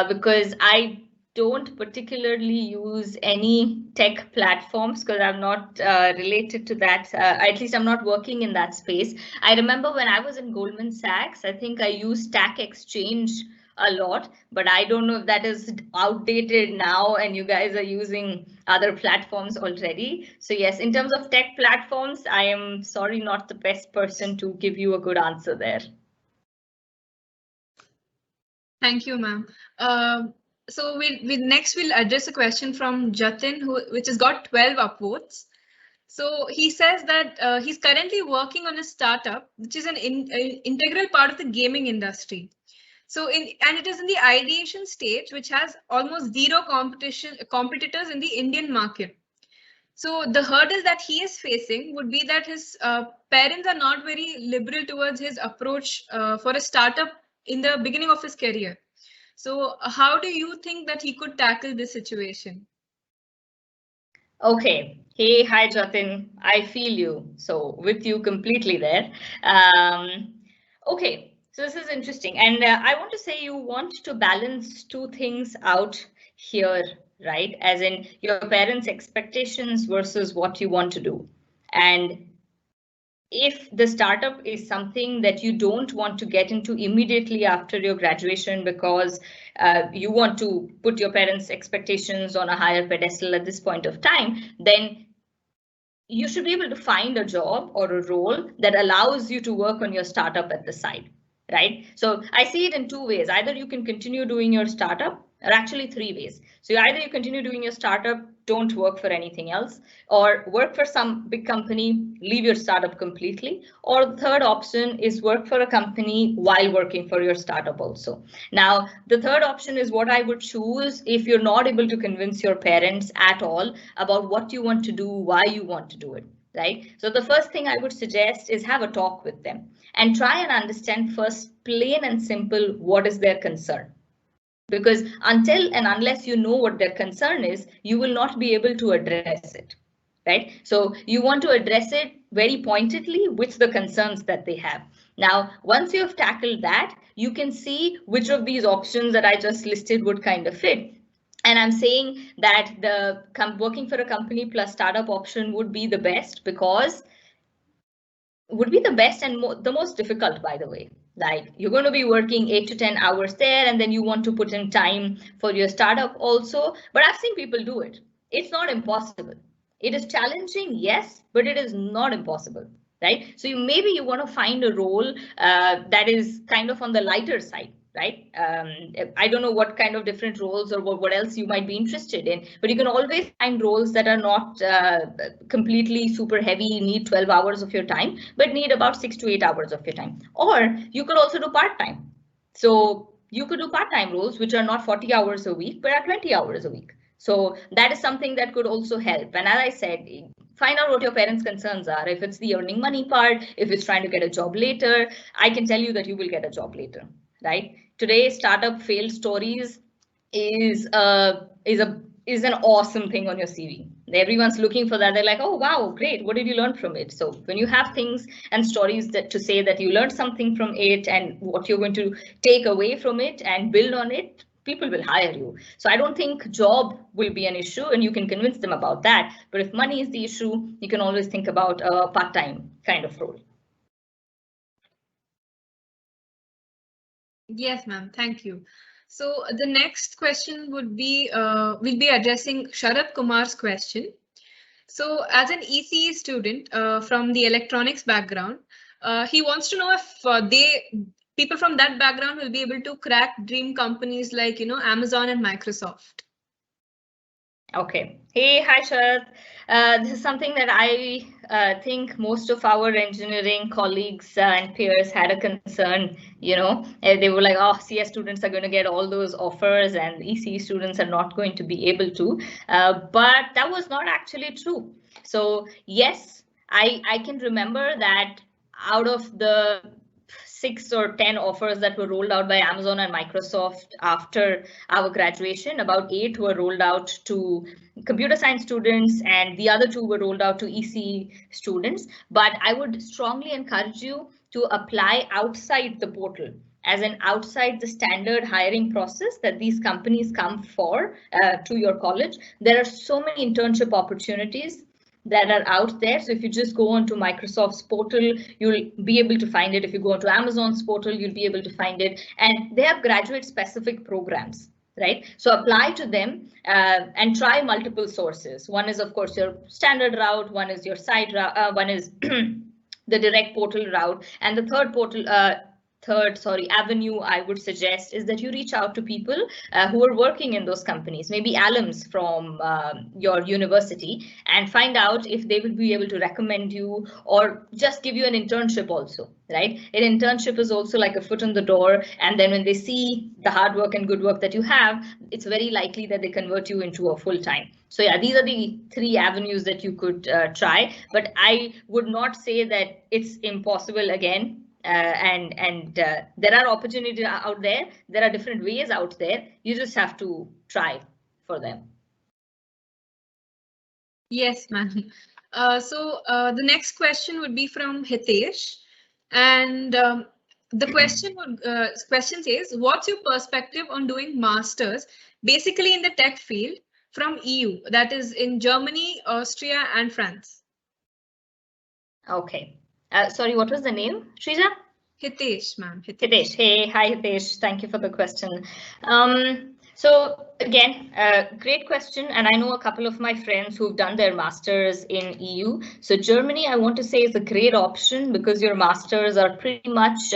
E: because I don't particularly use any tech platforms because I'm not related to that. At least I'm not working in that space. I remember when I was in Goldman Sachs, I think I used Stack Exchange a lot, but I don't know if that is outdated now and you guys are using other platforms already. So yes, in terms of tech platforms, I am sorry, not the best person to give you a good answer there.
A: Thank you, ma'am. So we'll address a question from Jatin, which has got 12 upvotes. So he says that he's currently working on a startup, which is an integral part of the gaming industry. So and it is in the ideation stage, which has almost zero competitors in the Indian market. So the hurdle that he is facing would be that his parents are not very liberal towards his approach for a startup in the beginning of his career. So how do you think that he could tackle this situation?
E: Okay. Hey, hi, Jatin. I feel you. So with you completely there. Okay. So this is interesting. And I want to say you want to balance two things out here, right? As in your parents' expectations versus what you want to do. And if the startup is something that you don't want to get into immediately after your graduation because you want to put your parents' expectations on a higher pedestal at this point of time, then you should be able to find a job or a role that allows you to work on your startup at the side, right? So I see it in two ways. Either you can continue doing your startup, or actually three ways. So either you continue doing your startup, don't work for anything else, or work for some big company, leave your startup completely. Or the third option is work for a company while working for your startup also. Now, the third option is what I would choose if you're not able to convince your parents at all about what you want to do, why you want to do it, right? So the first thing I would suggest is have a talk with them and try and understand first, plain and simple, what is their concern. Because until and unless you know what their concern is, you will not be able to address it, right? So you want to address it very pointedly with the concerns that they have. Now, once you have tackled that, you can see which of these options that I just listed would kind of fit. And I'm saying that the working for a company plus startup option would be the best, because would be the best and the most difficult, by the way. Like, you're going to be working 8 to 10 hours there, and then you want to put in time for your startup also. But I've seen people do it. It's not impossible. It is challenging, yes, but it is not impossible, right? So maybe you want to find a role that is kind of on the lighter side, right? I don't know what kind of different roles or what else you might be interested in, but you can always find roles that are not completely super heavy, need 12 hours of your time, but need about 6 to 8 hours of your time. Or you could also do part-time. So you could do part-time roles, which are not 40 hours a week, but are 20 hours a week. So that is something that could also help. And as I said, find out what your parents' concerns are. If it's the earning money part, if it's trying to get a job later, I can tell you that you will get a job later, right? Today, startup failed stories is an awesome thing on your CV. Everyone's looking for that. They're like, oh, wow, great. What did you learn from it? So when you have things and stories that to say that you learned something from it and what you're going to take away from it and build on it, people will hire you. So I don't think job will be an issue, and you can convince them about that. But if money is the issue, you can always think about a part-time kind of role.
A: Yes, ma'am. Thank you. So the next question would be, we'll be addressing Sharad Kumar's question. So as an ECE student from the electronics background, he wants to know if people from that background will be able to crack dream companies like, Amazon and Microsoft.
E: Okay. Hey, hi, Sharad. This is something that I think most of our engineering colleagues and peers had a concern. They were like, oh, CS students are going to get all those offers and ECE students are not going to be able to. But that was not actually true. So yes, I can remember that out of the 6 or 10 offers that were rolled out by Amazon and Microsoft after our graduation, about 8 were rolled out to computer science students and the other 2 were rolled out to ECE students. But I would strongly encourage you to apply outside the portal, as in outside the standard hiring process that these companies come for to your college. There are so many internship opportunities that are out there. So if you just go onto Microsoft's portal, you'll be able to find it. If you go onto Amazon's portal, you'll be able to find it. And they have graduate specific programs, right? So apply to them and try multiple sources. One is, of course, your standard route. One is your side route. One is the direct portal route. And the third avenue I would suggest is that you reach out to people who are working in those companies, maybe alums from your university, and find out if they will be able to recommend you or just give you an internship also, right? An internship is also like a foot in the door, and then when they see the hard work and good work that you have, it's very likely that they convert you into a full-time. So yeah, these are the 3 avenues that you could try, but I would not say that it's impossible again. and there are opportunities out there. There are different ways out there. You just have to try for them.
A: Yes, ma'am. The next question would be from Hitesh, and the question says, "What's your perspective on doing masters, basically in the tech field, from EU, that is in Germany, Austria, and France?"
E: Okay. Sorry, what was the name, Shrija?
A: Hitesh, ma'am.
E: Hitesh. Hey, hi, Hitesh. Thank you for the question. So again, great question. And I know a couple of my friends who've done their masters in EU. So Germany, I want to say, is a great option because your masters are pretty much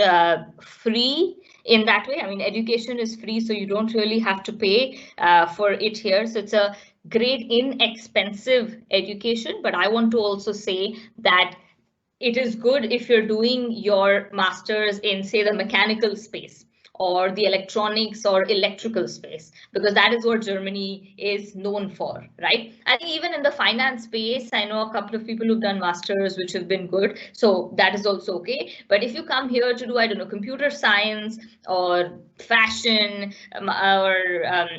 E: free in that way. I mean, education is free, so you don't really have to pay for it here. So it's a great inexpensive education. But I want to also say that it is good if you're doing your masters in, say, the mechanical space or the electronics or electrical space, because that is what Germany is known for, right? I think even in the finance space, I know a couple of people who've done masters which have been good, so that is also okay. But if you come here to do, I don't know, computer science or fashion or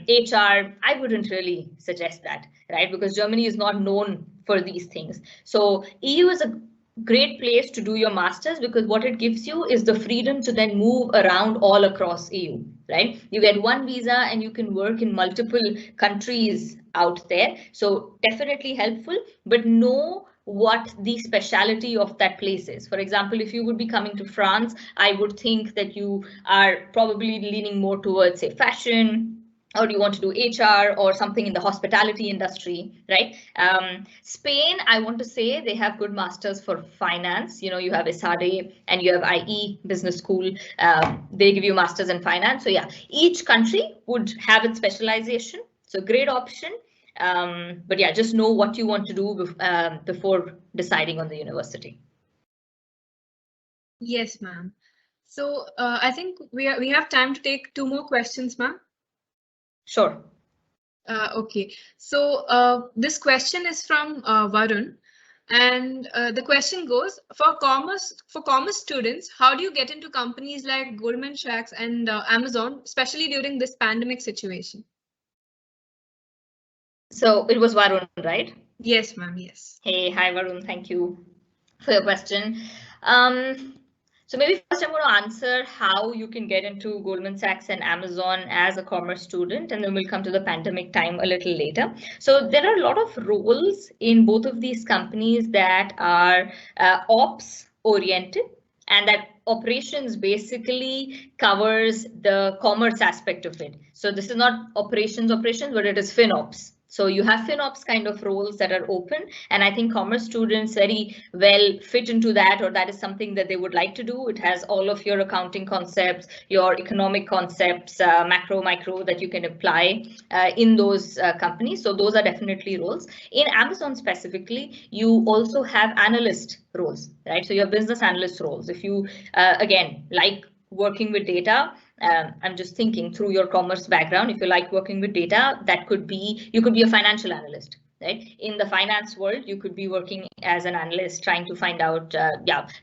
E: HR, I wouldn't really suggest that, right? Because Germany is not known for these things. So EU is a great place to do your masters because what it gives you is the freedom to then move around all across EU, right? You get one visa and you can work in multiple countries out there. So definitely helpful, but know what the speciality of that place is. For example, if you would be coming to France, I would think that you are probably leaning more towards, say, fashion, or you want to do HR or something in the hospitality industry, right? Spain, I want to say they have good masters for finance. You know, you have ESADE and you have IE Business School. They give you masters in finance. So yeah, each country would have its specialization. So great option. But yeah, just know what you want to do before deciding on the university.
A: Yes, ma'am. So I think we have time to take 2 more questions, ma'am.
E: Sure.
A: Okay, so this question is from Varun, and the question goes, for commerce students, how do you get into companies like Goldman Sachs and Amazon, especially during this pandemic situation?
E: So it was Varun, right?
A: Yes, ma'am. Yes.
E: Hey, hi Varun. Thank you for your question. So maybe first I'm going to answer how you can get into Goldman Sachs and Amazon as a commerce student, and then we'll come to the pandemic time a little later. So there are a lot of roles in both of these companies that are ops oriented, and that operations basically covers the commerce aspect of it. So this is not operations, but it is FinOps. So you have FinOps kind of roles that are open, and I think commerce students very well fit into that, or that is something that they would like to do. It has all of your accounting concepts, your economic concepts, macro, micro that you can apply in those companies. So those are definitely roles. In Amazon specifically, you also have analyst roles, right? So you have business analyst roles. If you, again, like working with data, I'm just thinking through your commerce background, if you like working with data, that could be, you could be a financial analyst, right? In the finance world, you could be working as an analyst, trying to find out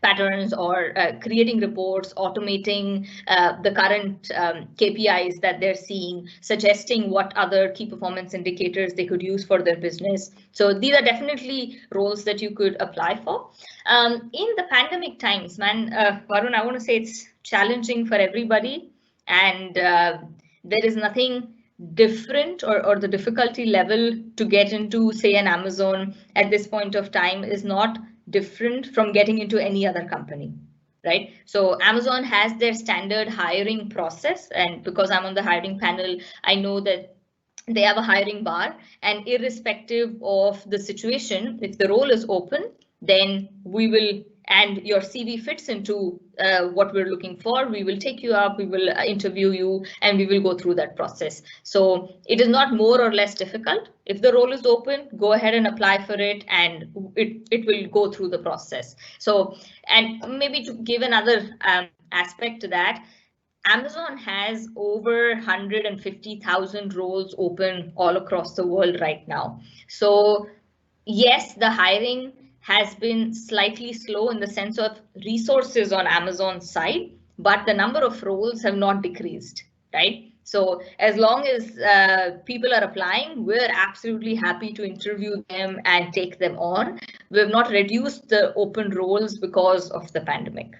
E: patterns, or creating reports, automating the current KPIs that they're seeing, suggesting what other key performance indicators they could use for their business. So these are definitely roles that you could apply for. In the pandemic times, man, Varun, I want to say it's challenging for everybody. And there is nothing different, or the difficulty level to get into, say, an Amazon at this point of time is not different from getting into any other company, right? So Amazon has their standard hiring process, and because I'm on the hiring panel, I know that they have a hiring bar, and irrespective of the situation, if the role is open, then we will, and your CV fits into what we're looking for, we will take you up, we will interview you, and we will go through that process. So it is not more or less difficult. If the role is open, go ahead and apply for it, and it will go through the process. So, and maybe to give another aspect to that, Amazon has over 150,000 roles open all across the world right now. So yes, the hiring has been slightly slow in the sense of resources on Amazon's side, but the number of roles have not decreased, right? So as long as people are applying, we're absolutely happy to interview them and take them on. We have not reduced the open roles because of the pandemic.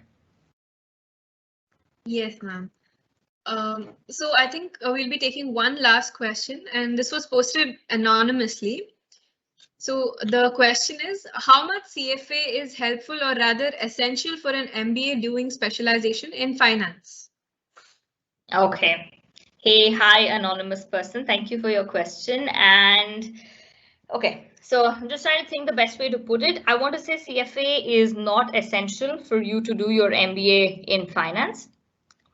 A: Yes, ma'am. So I think we'll be taking one last question, and this was posted anonymously. So the question is, how much CFA is helpful or rather essential for an MBA doing specialization in finance?
E: Okay. Hey, hi, anonymous person. Thank you for your question. And okay, so I'm just trying to think the best way to put it. I want to say CFA is not essential for you to do your MBA in finance.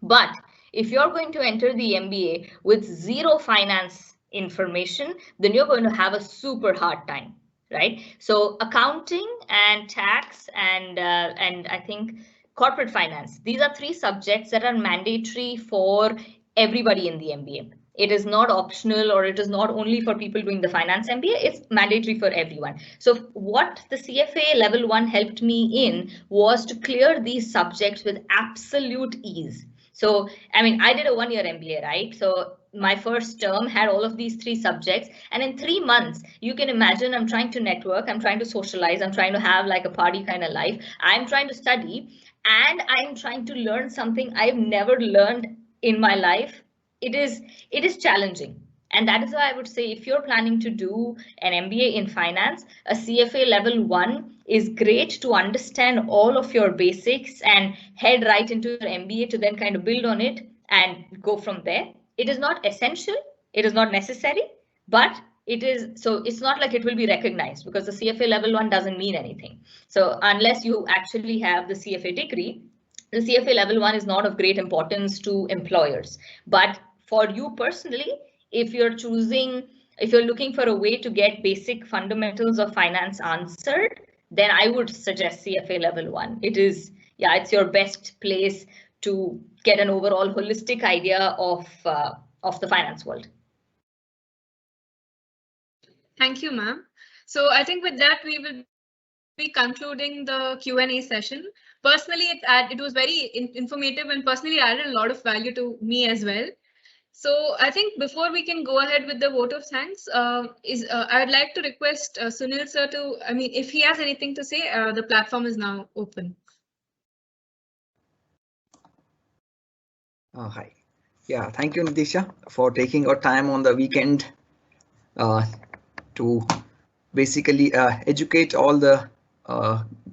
E: But if you're going to enter the MBA with zero finance information, then you're going to have a super hard time, right? So accounting and tax and I think corporate finance, these are three subjects that are mandatory for everybody in the MBA. It is not optional, or it is not only for people doing the finance MBA, it's mandatory for everyone. So what the CFA level 1 helped me in was to clear these subjects with absolute ease. So, I mean, I did a 1-year MBA, right? So my first term had all of these three subjects. And in 3 months, you can imagine I'm trying to network, I'm trying to socialize, I'm trying to have like a party kind of life. I'm trying to study, and I'm trying to learn something I've never learned in my life. It is challenging. And that is why I would say, if you're planning to do an MBA in finance, a CFA level 1 is great to understand all of your basics and head right into your MBA to then kind of build on it and go from there. It is not essential, it is not necessary, but it is, so it's not like it will be recognized, because the CFA level 1 doesn't mean anything. So unless you actually have the CFA degree, the CFA level 1 is not of great importance to employers. But for you personally, if you're looking for a way to get basic fundamentals of finance answered, then I would suggest CFA level 1. It is, yeah, it's your best place to get an overall holistic idea of the finance world.
A: Thank you, ma'am. So I think with that, we will be concluding the Q&A session. Personally, it was very informative, and personally added a lot of value to me as well. So I think before we can go ahead with the vote of thanks, I would like to request Sunil sir to, I mean, if he has anything to say, the platform is now open.
C: Hi. Yeah, thank you, Nitisha, for taking your time on the weekend to basically educate all the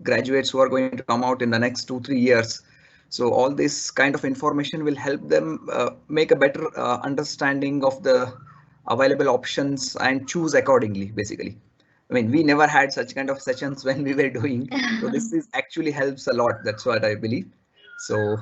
C: graduates who are going to come out in the next 2-3 years. So all this kind of information will help them make a better understanding of the available options and choose accordingly, basically. I mean, we never had such kind of sessions when we were doing, so this is actually helps a lot. That's what I believe. So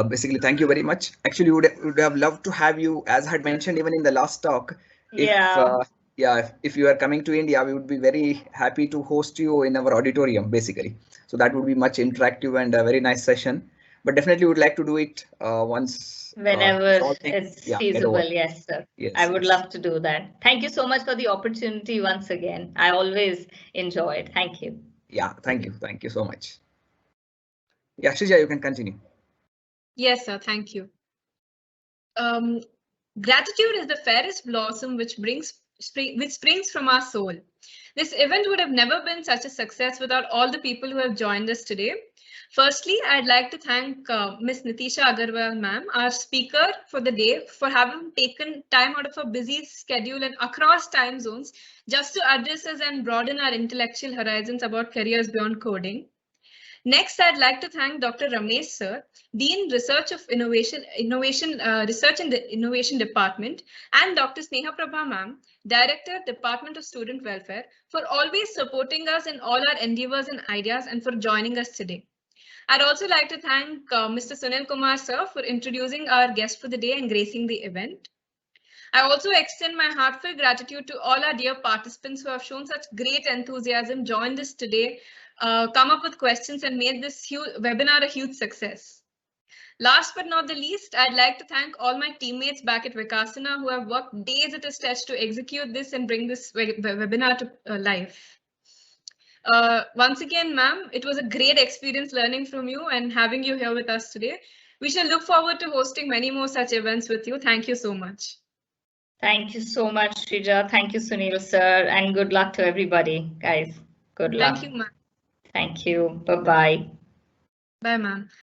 C: basically, thank you very much. Actually, would have loved to have you, as I had mentioned even in the last talk. If you are coming to India, we would be very happy to host you in our auditorium, basically. So that would be much interactive and a very nice session. But definitely would like to do it once.
E: Whenever it's feasible, yes, sir. Yes, I would love to do that. Thank you so much for the opportunity once again. I always enjoy it. Thank you.
C: Yeah, thank you. Thank you so much. Yeah, Shrija, you can continue.
A: Yes, sir. Thank you. Gratitude is the fairest blossom which springs from our soul. This event would have never been such a success without all the people who have joined us today. Firstly, I'd like to thank Ms. Nitisha Agarwal, ma'am, our speaker for the day, for having taken time out of a busy schedule and across time zones just to address us and broaden our intellectual horizons about careers beyond coding. Next, I'd like to thank Dr. Ramesh sir, Dean Research in the Innovation Department, and Dr. Sneha Prabha ma'am, Director, Department of Student Welfare, for always supporting us in all our endeavors and ideas, and for joining us today. I'd also like to thank Mr. Sunil Kumar sir for introducing our guest for the day and gracing the event. I also extend my heartfelt gratitude to all our dear participants who have shown such great enthusiasm, joined us today, come up with questions, and made this webinar a huge success. Last but not the least, I'd like to thank all my teammates back at Vikasana who have worked days at a stretch to execute this and bring this webinar to life. Once again, ma'am, it was a great experience learning from you and having you here with us today. We shall look forward to hosting many more such events with you. Thank you so much.
E: Thank you so much, Shrija. Thank you, Sunil, sir, and good luck to everybody, guys. Good luck.
A: Thank you, ma'am.
E: Thank you. Bye-bye.
A: Bye, ma'am.